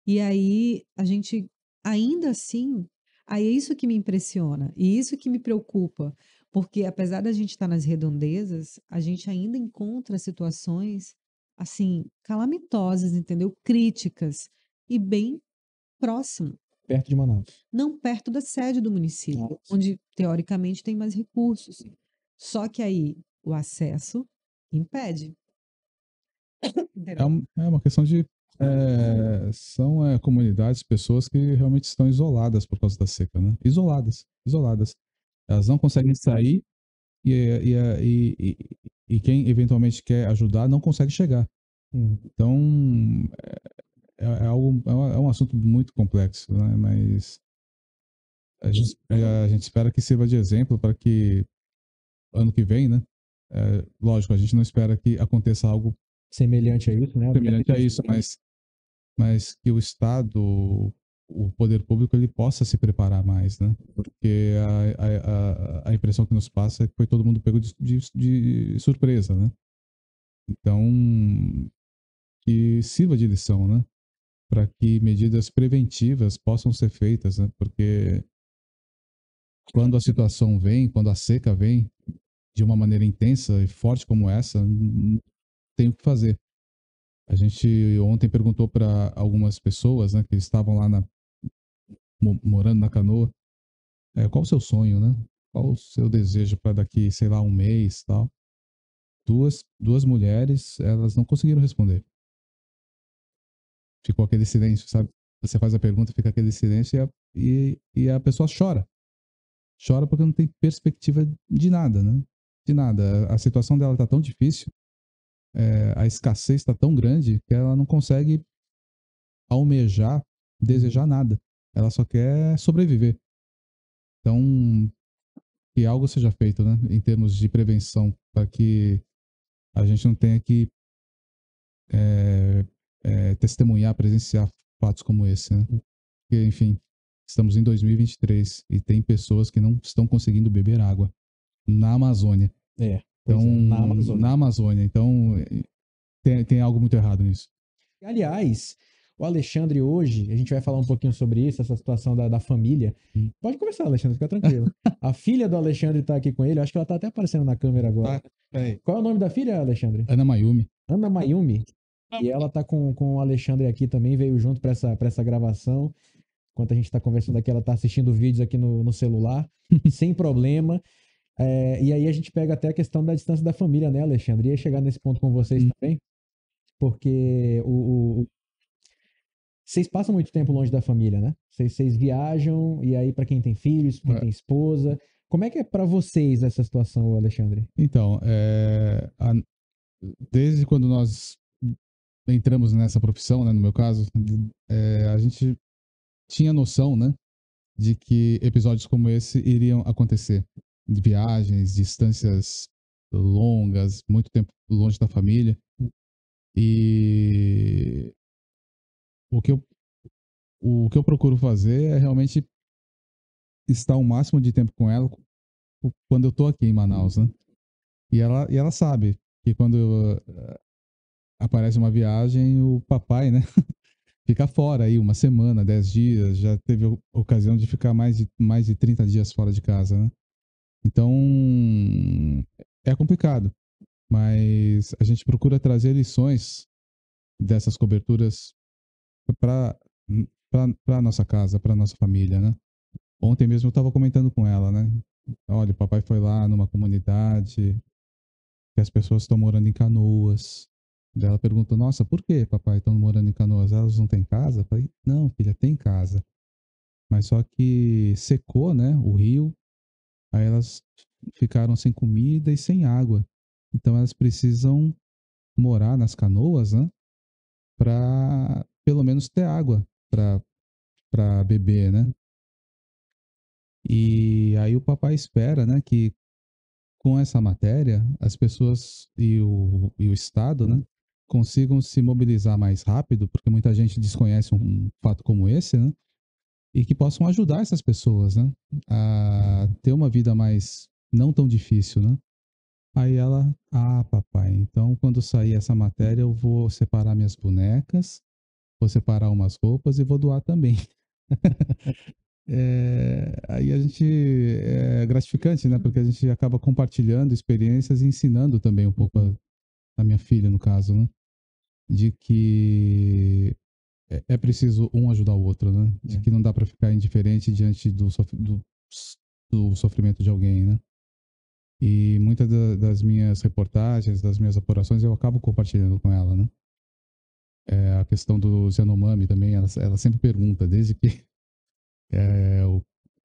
E aí a gente, ainda assim, aí é isso que me impressiona e isso que me preocupa, porque apesar da gente estar nas redondezas, a gente ainda encontra situações assim calamitosas, entendeu? Críticas e bem próximo, Perto de Manaus. não perto da sede do município, Nossa. onde teoricamente tem mais recursos. Só que aí o acesso impede, entendeu? É uma questão de. São comunidades, pessoas que realmente estão isoladas por causa da seca, né? Isoladas, isoladas. Elas não conseguem sair e quem eventualmente quer ajudar não consegue chegar. Uhum. Então, é um assunto muito complexo, né? Mas a gente espera que sirva de exemplo para que ano que vem, né? Lógico, a gente não espera que aconteça algo Semelhante a isso, né? semelhante a isso, mas que o Estado, o poder público, ele possa se preparar mais, né? Porque a impressão que nos passa é que foi todo mundo pego de surpresa, né? Então, que sirva de lição, né? para que medidas preventivas possam ser feitas, né? Porque quando a situação vem, quando a seca vem de uma maneira intensa e forte como essa, tem o que fazer. A gente ontem perguntou para algumas pessoas, né, que estavam lá morando na canoa, qual o seu sonho, né? Qual o seu desejo para daqui, sei lá, um mês, tal? Duas mulheres, elas não conseguiram responder. Ficou aquele silêncio, sabe? Você faz a pergunta, fica aquele silêncio e a pessoa chora. Chora porque não tem perspectiva de nada, né? De nada. A situação dela tá tão difícil, a escassez está tão grande que ela não consegue almejar, desejar nada. Ela só quer sobreviver. Então, que algo seja feito, né? Em termos de prevenção, para que a gente não tenha que testemunhar, presenciar fatos como esse, né? Porque, enfim, estamos em 2023 e tem pessoas que não estão conseguindo beber água na Amazônia. Pois Então, na Amazônia. na Amazônia. Então, tem algo muito errado nisso. Aliás, o Alexandre hoje, a gente vai falar um pouquinho sobre isso, essa situação da família. Pode começar, Alexandre, fica tranquilo. A filha do Alexandre tá aqui com ele, acho que ela tá até aparecendo na câmera agora. Qual é o nome da filha, Alexandre? Ana Mayumi. Ana Mayumi. E ela tá com o Alexandre aqui também, veio junto para essa gravação. Enquanto a gente tá conversando aqui, ela tá assistindo vídeos aqui no celular, sem problema. E aí a gente pega até a questão da distância da família, né, Alexandre? Ia chegar nesse ponto com vocês também, porque vocês passam muito tempo longe da família, né? Vocês viajam, e aí para quem tem filhos, quem tem esposa. Como é que é para vocês essa situação, Alexandre? Então, desde quando nós entramos nessa profissão, né, no meu caso, a gente tinha noção, né, de que episódios como esse iriam acontecer. De viagens, distâncias longas, muito tempo longe da família. E o que eu procuro fazer é realmente estar o máximo de tempo com ela quando eu tô aqui em Manaus, né? E ela sabe que quando aparece uma viagem, o papai, né, fica fora aí uma semana, 10 dias, já teve ocasião de ficar mais de 30 dias fora de casa, né? Então, é complicado, mas a gente procura trazer lições dessas coberturas para a nossa casa, para nossa família, né? Ontem mesmo eu estava comentando com ela, né? Olha, o papai foi lá numa comunidade que as pessoas estão morando em canoas. Daí ela perguntou, nossa, por que, papai, estão morando em canoas? Elas não têm casa? Eu falei, não, filha, tem casa. Mas só que secou, né, o rio, aí elas ficaram sem comida e sem água. Então elas precisam morar nas canoas, né, para pelo menos ter água para beber, né? E aí o papai espera, né, que com essa matéria as pessoas e o Estado, né, consigam se mobilizar mais rápido, porque muita gente desconhece um fato como esse, né? E que possam ajudar essas pessoas, né? A ter uma vida mais não tão difícil, né? Aí ela, papai, então quando sair essa matéria eu vou separar minhas bonecas, vou separar umas roupas e vou doar também. Aí a gente é gratificante, né? Porque a gente acaba compartilhando experiências e ensinando também um pouco a minha filha, no caso, né? De que é preciso um ajudar o outro, né? De que não dá para ficar indiferente diante do sofrimento de alguém, né? E muitas das minhas reportagens, das minhas apurações, eu acabo compartilhando com ela, né? A questão do Yanomami também, ela sempre pergunta, desde que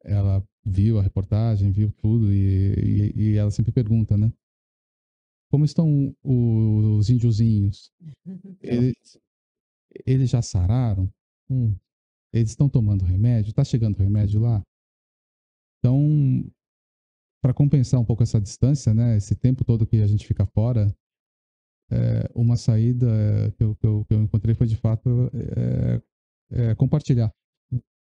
ela viu a reportagem, viu tudo, e ela sempre pergunta, né? Como estão os índiozinhos? Eles já sararam? Eles estão tomando remédio? Tá chegando remédio lá? Então, para compensar um pouco essa distância, né? Esse tempo todo que a gente fica fora, uma saída que eu encontrei foi, de fato, compartilhar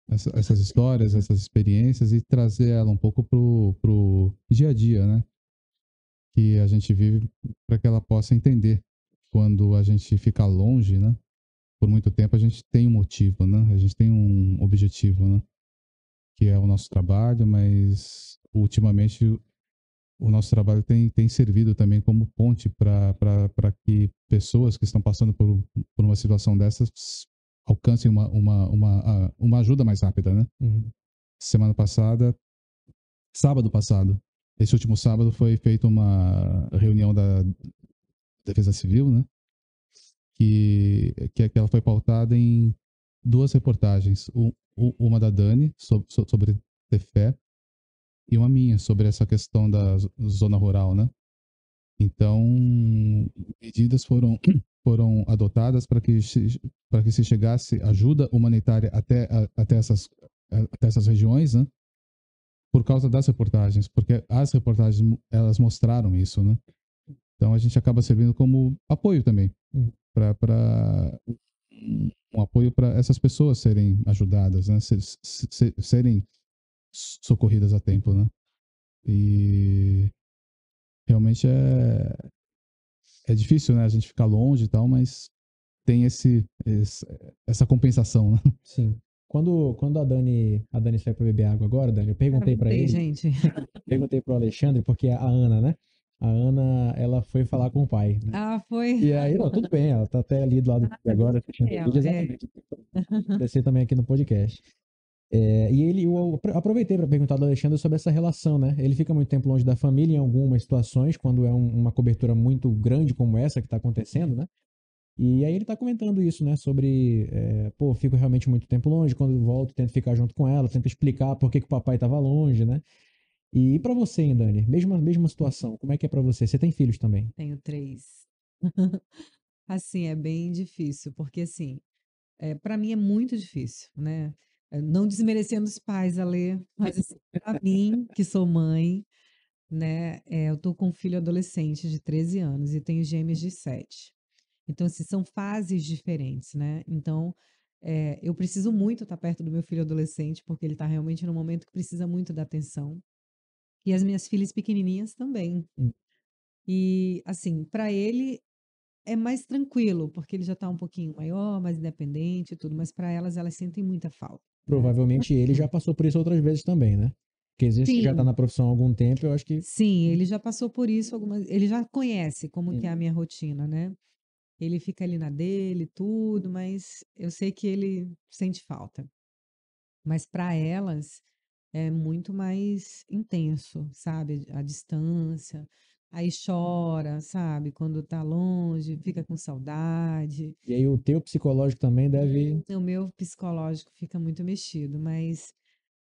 essas histórias, essas experiências e trazer ela um pouco pro dia a dia, né? Que a gente vive, para que ela possa entender quando a gente fica longe, né? por muito tempo a gente tem um motivo, né? A gente tem um objetivo, né? Que é o nosso trabalho, mas ultimamente o nosso trabalho tem servido também como ponte para que pessoas que estão passando por uma situação dessas alcancem uma ajuda mais rápida, né? Uhum. Sábado passado, esse último sábado foi feita uma reunião da Defesa Civil, né? Que ela foi pautada em duas reportagens. Uma da Dani, sobre ter fé, e uma minha, sobre essa questão da zona rural, né? Então, medidas foram adotadas para que se chegasse ajuda humanitária até essas regiões, né? Por causa das reportagens, porque as reportagens, elas mostraram isso, né? Então, a gente acaba servindo como apoio também, para um apoio para essas pessoas serem ajudadas, né? Serem socorridas a tempo, né? E realmente é difícil, né? A gente ficar longe e tal, mas tem essa compensação, né? Sim. Quando a Dani sai para beber água agora, Dani, eu perguntei para ele, gente. perguntei pro Alexandre, porque a Ana, né? A Ana, ela foi falar com o pai, né? Ah, foi. E aí, não, tudo bem, ela tá até ali do lado dele agora, assistindo o vídeo, exatamente. Descer também aqui no podcast. E eu aproveitei para perguntar do Alexandre sobre essa relação, né? Ele fica muito tempo longe da família em algumas situações, quando é uma cobertura muito grande como essa que está acontecendo, né? E aí ele tá comentando isso, né? Sobre, pô, fico realmente muito tempo longe, quando eu volto, tento ficar junto com ela, tento explicar por que o papai tava longe, né? E para você, hein, Dani? Mesma situação, como é que é para você? Você tem filhos também? Tenho 3. Assim, é bem difícil, porque assim, para mim é muito difícil, né? Não desmerecendo os pais, Alê, mas assim, pra mim, que sou mãe, né, eu tô com um filho adolescente de 13 anos e tenho gêmeos de 7. Então, assim, são fases diferentes, né? Então, eu preciso muito estar perto do meu filho adolescente, porque ele está realmente num momento que precisa muito da atenção. E as minhas filhas pequenininhas também. Hum. E, assim, para ele é mais tranquilo, porque ele já está um pouquinho maior, mais independente e tudo, mas para elas, elas sentem muita falta, né? Provavelmente ele já passou por isso outras vezes também, né? Porque existe que já tá Sim, na profissão há algum tempo, eu acho que. sim, ele já passou por isso ele já conhece como que é a Hum. minha rotina, né? Ele fica ali na dele, tudo, mas eu sei que ele sente falta. Mas para elas é muito mais intenso, sabe? A distância. Aí chora, sabe? Quando tá longe, fica com saudade. E aí o teu psicológico também deve. O meu psicológico fica muito mexido, mas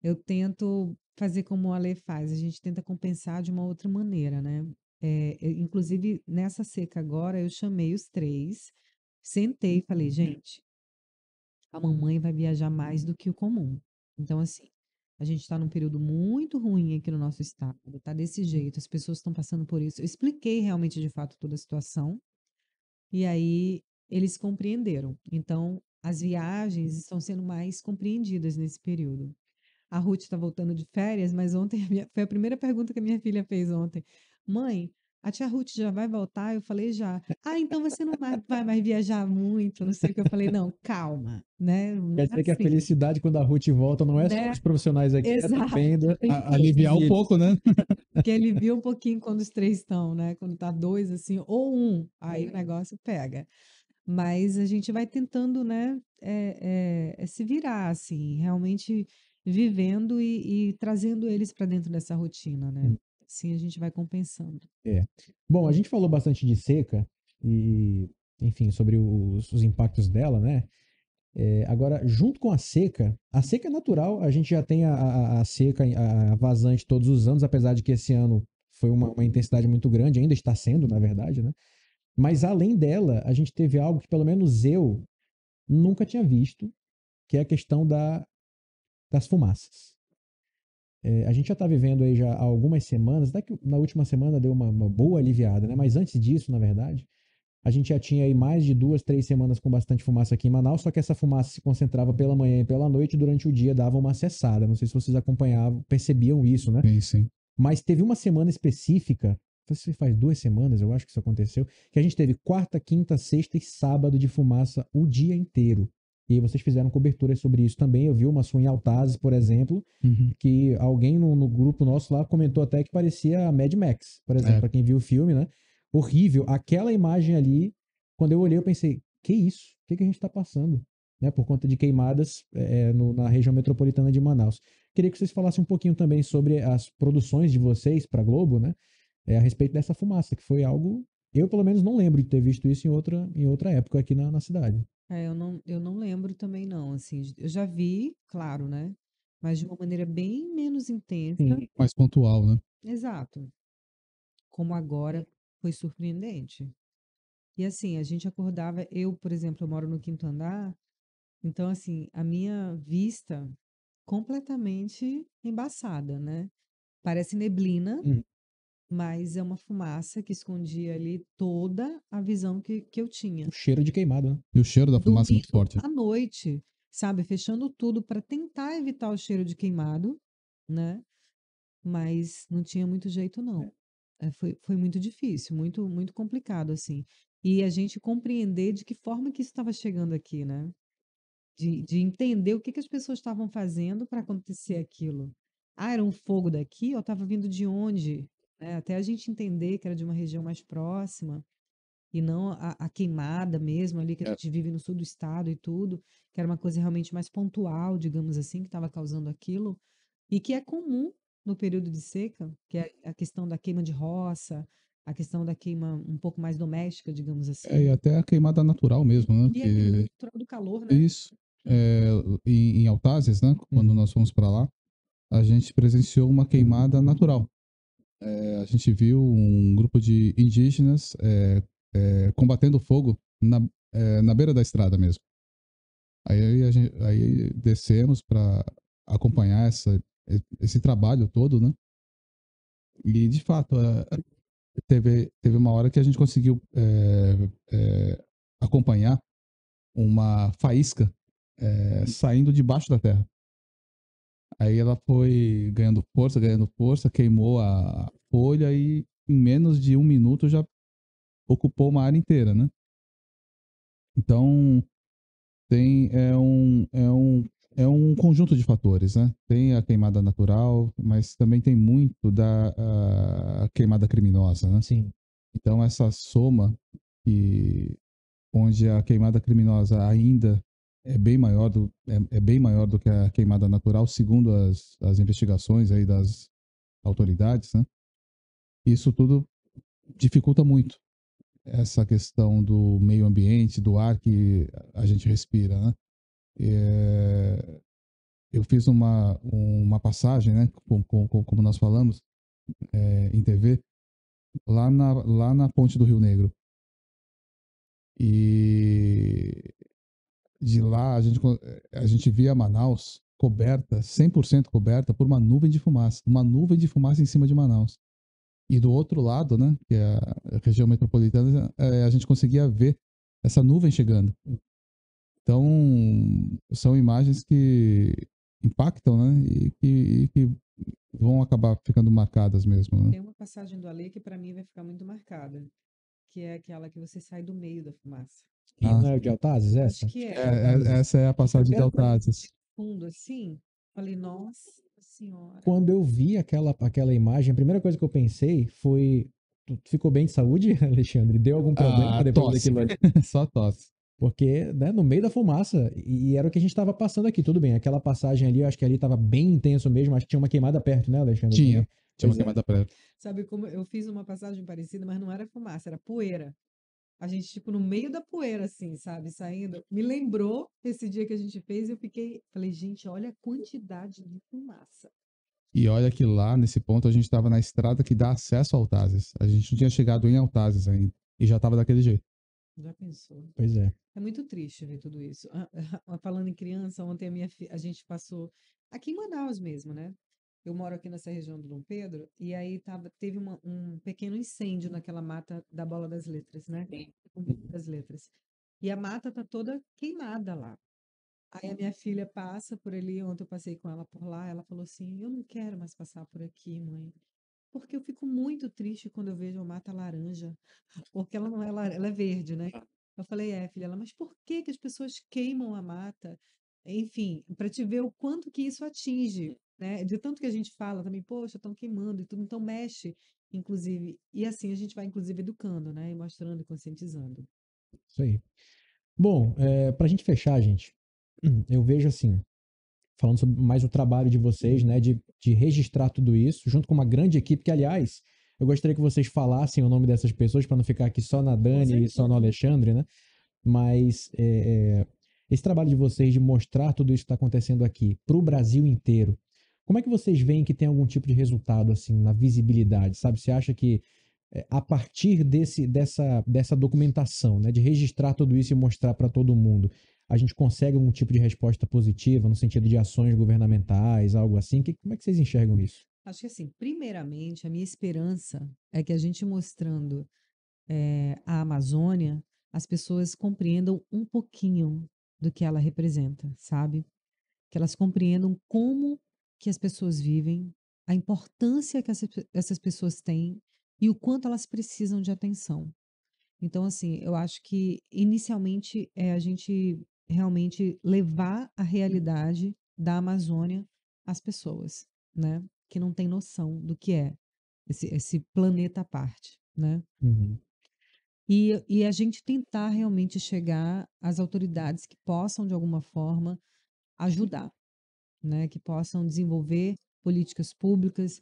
eu tento fazer como o Ale faz, a gente tenta compensar de uma outra maneira, né? Inclusive, nessa seca agora, eu chamei os 3, sentei e falei, gente, a mamãe vai viajar mais do que o comum. Então, assim, a gente está num período muito ruim aqui no nosso estado, tá desse jeito, as pessoas estão passando por isso. Eu expliquei realmente, de fato, toda a situação, e aí eles compreenderam. Então, as viagens estão sendo mais compreendidas nesse período. A Ruth está voltando de férias, mas ontem foi a primeira pergunta que a minha filha fez ontem. Mãe, a tia Ruth já vai voltar? Eu falei já. Ah, então você não vai mais viajar muito, não sei o que. Eu falei, não, calma, né? Não Quer é dizer que a assim, felicidade quando a Ruth volta não é só né? dos profissionais aqui, é Exato. também do. Aliviar um pouco, né? Que alivia um pouquinho quando os 3 estão, né? Quando tá 2, assim, ou um, aí o negócio pega. Mas a gente vai tentando, né, se virar, assim, realmente vivendo e trazendo eles para dentro dessa rotina, né? Assim a gente vai compensando. É. Bom, a gente falou bastante de seca e, enfim, sobre os impactos dela, né? Agora, junto com a seca é natural, a gente já tem a seca, a vazante todos os anos, apesar de que esse ano foi uma intensidade muito grande, ainda está sendo, na verdade, né? Mas além dela, a gente teve algo que pelo menos eu nunca tinha visto, que é a questão das fumaças. A gente já está vivendo aí já há algumas semanas, na última semana deu uma boa aliviada, né? Mas antes disso, na verdade, a gente já tinha aí mais de 2, 3 semanas com bastante fumaça aqui em Manaus, só que essa fumaça se concentrava pela manhã e pela noite, e durante o dia dava uma cessada. Não sei se vocês acompanhavam, percebiam isso, né? Sim, sim. Mas teve uma semana específica não sei se faz 2 semanas, eu acho que isso aconteceu, que a gente teve quarta, quinta, sexta e sábado de fumaça o dia inteiro. E aí vocês fizeram coberturas sobre isso também. Eu vi uma sua em Altazes, por exemplo, Uhum. que alguém no grupo nosso lá comentou até que parecia Mad Max, por exemplo, É. pra quem viu o filme, né? Horrível. Aquela imagem ali, quando eu olhei, eu pensei, que isso? O que que a gente tá passando? Né? Por conta de queimadas na região metropolitana de Manaus. Queria que vocês falassem um pouquinho também sobre as produções de vocês para Globo, né? A respeito dessa fumaça, que foi algo. Eu, pelo menos, não lembro de ter visto isso em outra época aqui na cidade. Eu não lembro também não, assim, eu já vi, claro, né? Mas de uma maneira bem menos intensa. Sim. Mais pontual, né? Exato. Como agora foi surpreendente. E assim, a gente acordava, eu, por exemplo, eu moro no quinto andar, então assim, a minha vista completamente embaçada, né? Parece neblina, Hum. mas é uma fumaça que escondia ali toda a visão que eu tinha. O cheiro de queimado, né? E o cheiro da fumaça é muito Domingo forte. à noite, sabe? Fechando tudo para tentar evitar o cheiro de queimado, né? Mas não tinha muito jeito, não. Foi muito difícil, muito, muito complicado, assim. E a gente compreender de que forma que isso estava chegando aqui, né? De entender o que que as pessoas estavam fazendo para acontecer aquilo. Ah, era um fogo daqui ou estava vindo de onde? Né? Até a gente entender que era de uma região mais próxima e não a queimada mesmo ali que a É. gente vive no sul do estado e tudo, que era uma coisa realmente mais pontual, digamos assim, que estava causando aquilo, e que é comum no período de seca, que é a questão da queima de roça, a questão da queima um pouco mais doméstica, digamos E assim, até a queimada natural mesmo, né? e a queima Que natural do calor, né? isso, em Altazes, né? Quando Uhum. nós fomos para lá, a gente presenciou uma queimada natural. A gente viu um grupo de indígenas combatendo fogo na beira da estrada mesmo. Aí descemos para acompanhar esse trabalho todo, né? E de fato, teve uma hora que a gente conseguiu acompanhar uma faísca saindo debaixo da terra. Aí ela foi ganhando força, queimou a folha e em menos de 1 minuto já ocupou uma área inteira, né? Então é um conjunto de fatores, né? Tem a queimada natural, mas também tem muito da queimada criminosa, né? Sim. Então essa soma que onde a queimada criminosa ainda é bem maior do que a queimada natural, segundo as investigações aí das autoridades, né? Isso tudo dificulta muito essa questão do meio ambiente, do ar que a gente respira, né? Eu fiz uma passagem, né? Como nós falamos, em TV, lá na Ponte do Rio Negro. E de lá a gente via Manaus coberta, 100% coberta por uma nuvem de fumaça em cima de Manaus. E do outro lado, né, que é a região metropolitana, a gente conseguia ver essa nuvem chegando. Então, são imagens que impactam, né, e que vão acabar ficando marcadas mesmo, né? Tem uma passagem do Alê que para mim vai ficar muito marcada, que é aquela que você sai do meio da fumaça. E não é o de Altazes, Acho essa? que Acho é. que é Altazes. Essa é a passagem de Primeiro quando eu Altazes. fundo assim, falei, nossa senhora. Quando eu vi aquela imagem, a primeira coisa que eu pensei foi: tu ficou bem de saúde, Alexandre? Deu algum problema depois Tosse. daquilo ali? Só tosse. Porque, né, no meio da fumaça, e era o que a gente estava passando aqui, tudo bem. Aquela passagem ali, eu acho que ali estava bem intenso mesmo, acho que tinha uma queimada perto, né, Alexandre? Tinha uma Pois é. queimada prévia. Sabe como eu fiz uma passagem parecida, mas não era fumaça, era poeira. A gente, tipo, no meio da poeira, assim, sabe, saindo. Me lembrou esse dia que a gente fez e eu falei, gente, olha a quantidade de fumaça. E olha que lá, nesse ponto, a gente estava na estrada que dá acesso a Altazes. A gente não tinha chegado em Altazes ainda. E já estava daquele jeito. Já pensou? Pois é. É muito triste ver tudo isso. Falando em criança, ontem a gente passou aqui em Manaus mesmo, né? Eu moro aqui nessa região do Dom Pedro, e aí teve um pequeno incêndio naquela mata da Bola das Letras, né? Das Letras. E a mata tá toda queimada lá. Aí a minha filha passa por ali, ontem eu passei com ela por lá, ela falou assim, eu não quero mais passar por aqui, mãe. porque eu fico muito triste quando eu vejo a mata laranja, porque ela não é laranja, ela é verde, né? Eu falei, filha, ela, mas por que que as pessoas queimam a mata? Enfim, para te ver o quanto que isso atinge, né? De tanto que a gente fala também, poxa, estão queimando e tudo, então mexe, inclusive. E assim a gente vai, inclusive, educando, né? E mostrando e conscientizando. Isso aí. Bom, pra gente fechar, gente, eu vejo assim, falando sobre mais o trabalho de vocês, né, de registrar tudo isso, junto com uma grande equipe, que, aliás, eu gostaria que vocês falassem o nome dessas pessoas, para não ficar aqui só na Com Dani e só no certeza. Alexandre, né? Mas esse trabalho de vocês de mostrar tudo isso que está acontecendo aqui para o Brasil inteiro, como é que vocês veem que tem algum tipo de resultado, assim, na visibilidade, sabe? Você acha que a partir dessa documentação, né, de registrar tudo isso e mostrar para todo mundo, a gente consegue algum tipo de resposta positiva no sentido de ações governamentais, algo assim? Como é que vocês enxergam isso? Acho que assim, primeiramente, a minha esperança é que a gente mostrando a Amazônia, as pessoas compreendam um pouquinho do que ela representa, sabe? Que elas compreendam como que as pessoas vivem, a importância que essas pessoas têm e o quanto elas precisam de atenção. Então, assim, eu acho que inicialmente é a gente realmente levar a realidade da Amazônia às pessoas, né? Que não têm noção do que é esse planeta à parte, né? Uhum. E a gente tentar realmente chegar às autoridades que possam, de alguma forma, ajudar, né? Que possam desenvolver políticas públicas,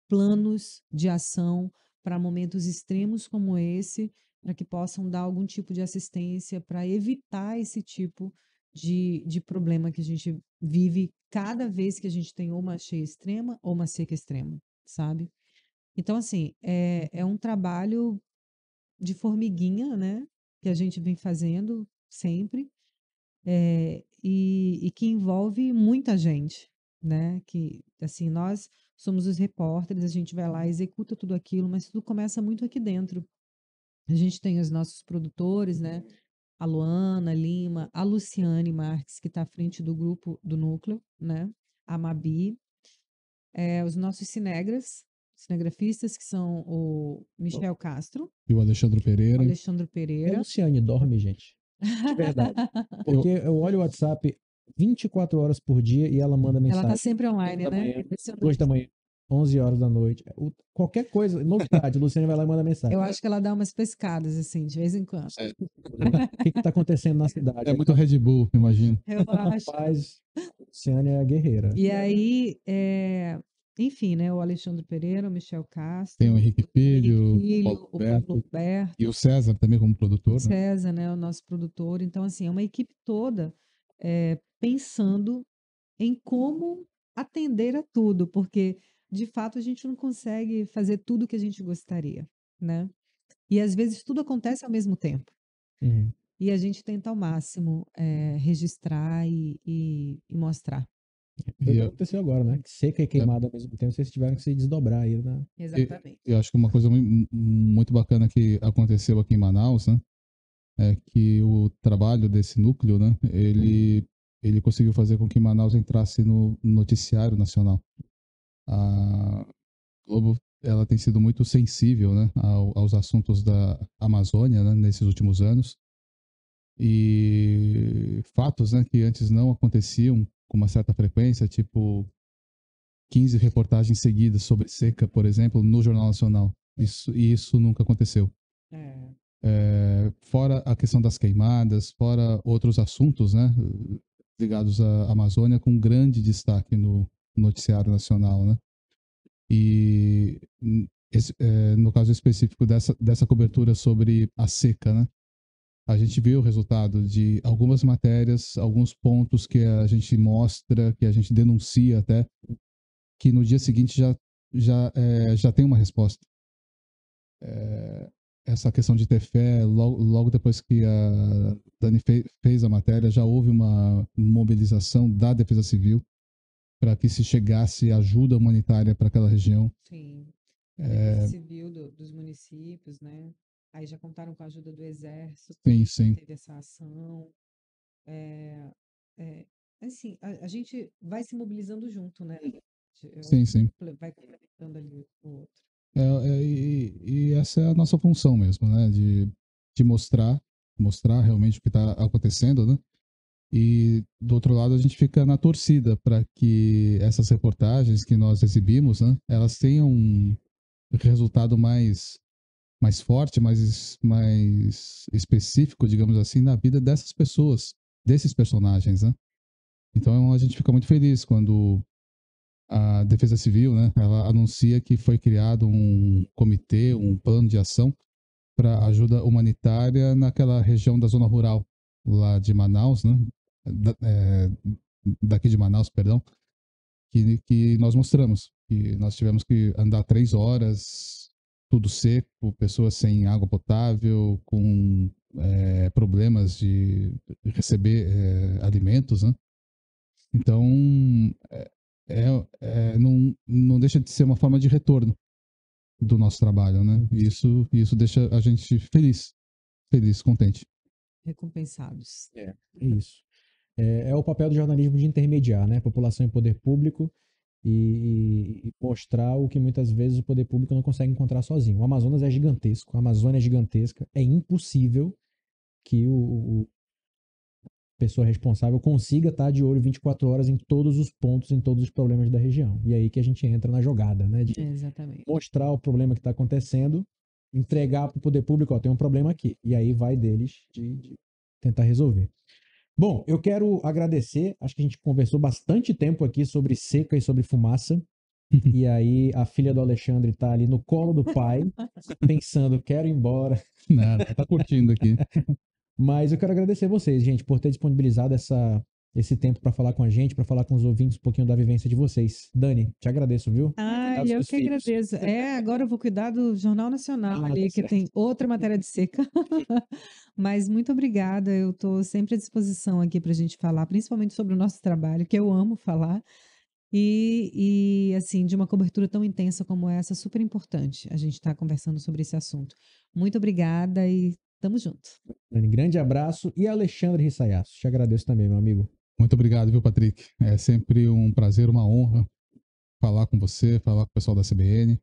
planos de ação para momentos extremos como esse, para que possam dar algum tipo de assistência para evitar esse tipo de problema que a gente vive cada vez que a gente tem ou uma cheia extrema ou uma seca extrema, sabe? Então, assim, é um trabalho de formiguinha, né? Que a gente vem fazendo sempre, e que envolve muita gente, né? Que, assim, nós somos os repórteres, a gente vai lá, executa tudo aquilo, mas tudo começa muito aqui dentro. A gente tem os nossos produtores, né? A Luana Lima, a Luciane Marques, que está à frente do grupo do núcleo, né? A Mabi, os nossos cinegrafistas, que são o Michel Castro, E o Alexandre o Pereira. Alexandre E a Pereira. Luciane dorme, gente? De verdade. Porque eu olho o WhatsApp 24 horas por dia e ela manda Ela tá mensagem. sempre 10 online, da né? manhã, 2 Impressionante. da manhã, 11 horas da noite. Qualquer coisa, novidade, Luciane vai lá e manda mensagem. Eu acho que ela dá umas pescadas, assim, de vez em quando. O que está acontecendo na cidade? É muito Red Bull, imagino. Eu acho. Rapaz, Luciane é a guerreira. E aí, enfim, né? O Alexandre Pereira, o Michel Castro, Tem o Henrique o Henrique Filho, o Filho, Paulo o Paulo Roberto Roberto, e o César também como o produtor, né? César, né? O nosso produtor. Então, assim, é uma equipe toda pensando em como atender a tudo, porque, de fato, a gente não consegue fazer tudo o que a gente gostaria, né? E às vezes tudo acontece ao mesmo tempo. Uhum. E a gente tenta ao máximo registrar e mostrar. Foi o que E aconteceu agora, né? Seca e queimada ao mesmo tempo, vocês tiveram que se desdobrar aí, né? Exatamente. eu acho que uma coisa muito bacana que aconteceu aqui em Manaus, né? É que o trabalho desse núcleo, né? Ele conseguiu fazer com que Manaus entrasse no noticiário nacional. A Globo, ela tem sido muito sensível, né? Aos assuntos da Amazônia, né? Nesses últimos anos. E fatos, né? Que antes não aconteciam com uma certa frequência, tipo 15 reportagens seguidas sobre seca, por exemplo, no Jornal Nacional. Isso nunca aconteceu. Fora a questão das queimadas, fora outros assuntos, né, ligados à Amazônia, com grande destaque no noticiário nacional, né? E no caso específico dessa cobertura sobre a seca, né? A gente vê o resultado de algumas matérias, alguns pontos que a gente mostra, que a gente denuncia até, que no dia seguinte já tem uma resposta. Essa questão de ter fé, logo depois que a Dani fez a matéria, já houve uma mobilização da Defesa Civil para que se chegasse ajuda humanitária para aquela região. Sim. A Defesa Civil dos municípios, né? Aí já contaram com a ajuda do Exército, Sim. teve essa ação. Assim, a gente vai se mobilizando junto, né? Sim, sim. Vai complementando ali o outro. E essa é a nossa função mesmo, né? De mostrar realmente o que está acontecendo, né? E do outro lado a gente fica na torcida para que essas reportagens que nós exibimos, né? Elas tenham um resultado mais forte, mais específico, digamos assim, na vida dessas pessoas, desses personagens, né? Então a gente fica muito feliz quando a Defesa Civil, né, ela anuncia que foi criado um comitê, um plano de ação para ajuda humanitária naquela região da zona rural lá de Manaus, né, daqui de Manaus, perdão, que nós mostramos, que nós tivemos que andar 3 horas, tudo seco, pessoas sem água potável, com problemas de receber alimentos, né? Então, não deixa de ser uma forma de retorno do nosso trabalho, né? E isso deixa a gente feliz, contente. Recompensados. É isso. É o papel do jornalismo de intermediar, né? População e poder público e mostrar o que muitas vezes o poder público não consegue encontrar sozinho. O Amazonas é gigantesco, a Amazônia é gigantesca, é impossível que o pessoa responsável consiga estar de olho 24 horas em todos os pontos, em todos os problemas da região. E aí que a gente entra na jogada, né? De Exatamente. mostrar o problema que está acontecendo, entregar para o poder público, ó, tem um problema aqui. E aí vai deles de tentar resolver. Bom, eu quero agradecer, acho que a gente conversou bastante tempo aqui sobre seca e sobre fumaça, e aí a filha do Alexandre tá ali no colo do pai, pensando, quero ir embora. Nada, tá curtindo aqui. Mas eu quero agradecer vocês, gente, por ter disponibilizado esse tempo para falar com a gente, para falar com os ouvintes um pouquinho da vivência de vocês. Dani, te agradeço, viu? Eu que agradeço. Agora eu vou cuidar do Jornal Nacional ali, que tem outra matéria de seca. Mas muito obrigada, eu estou sempre à disposição aqui para a gente falar, principalmente sobre o nosso trabalho, que eu amo falar. E assim, de uma cobertura tão intensa como essa, super importante a gente estar conversando sobre esse assunto. Muito obrigada e tamo junto. Dani, grande abraço. E Alexandre Rissayasso, te agradeço também, meu amigo. Muito obrigado, viu, Patrick? É sempre um prazer, uma honra falar com você, falar com o pessoal da CBN,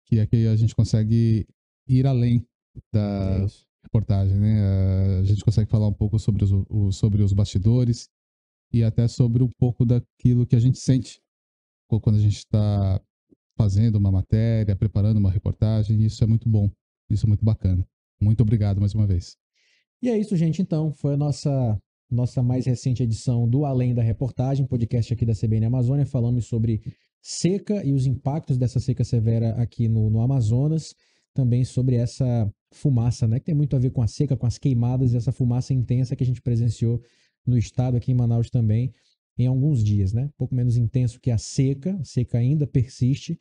que aqui a gente consegue ir além da reportagem, né? A gente consegue falar um pouco sobre os bastidores e até sobre um pouco daquilo que a gente sente quando a gente está fazendo uma matéria, preparando uma reportagem. Isso é muito bom, isso é muito bacana. Muito obrigado mais uma vez. E é isso, gente. Então, foi a nossa mais recente edição do Além da Reportagem, podcast aqui da CBN Amazônia. Falamos sobre seca e os impactos dessa seca severa aqui no Amazonas. Também sobre essa fumaça, né, que tem muito a ver com a seca, com as queimadas e essa fumaça intensa que a gente presenciou no estado, aqui em Manaus também, em alguns dias, né? Um pouco menos intenso que a seca ainda persiste,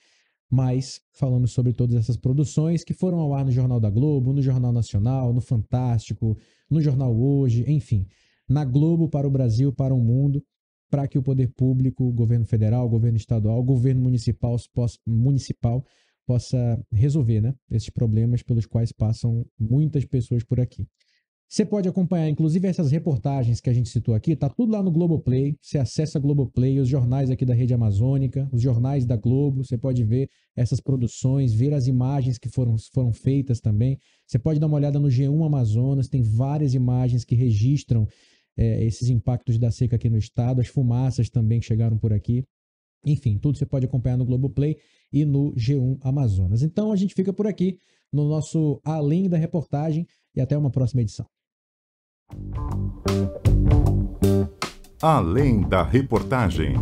mas falamos sobre todas essas produções que foram ao ar no Jornal da Globo, no Jornal Nacional, no Fantástico, no Jornal Hoje, enfim, na Globo para o Brasil, para o mundo, para que o poder público, o governo federal, o governo estadual, o governo municipal possa resolver, né, esses problemas pelos quais passam muitas pessoas por aqui. Você pode acompanhar, inclusive, essas reportagens que a gente citou aqui, tá tudo lá no Globoplay. Você acessa Globoplay, os jornais aqui da Rede Amazônica, os jornais da Globo, você pode ver essas produções, ver as imagens que foram feitas também. Você pode dar uma olhada no G1 Amazonas, tem várias imagens que registram esses impactos da seca aqui no estado, as fumaças também que chegaram por aqui. Enfim, tudo você pode acompanhar no Globoplay e no G1 Amazonas. Então a gente fica por aqui no nosso Além da Reportagem e até uma próxima edição. Além da Reportagem.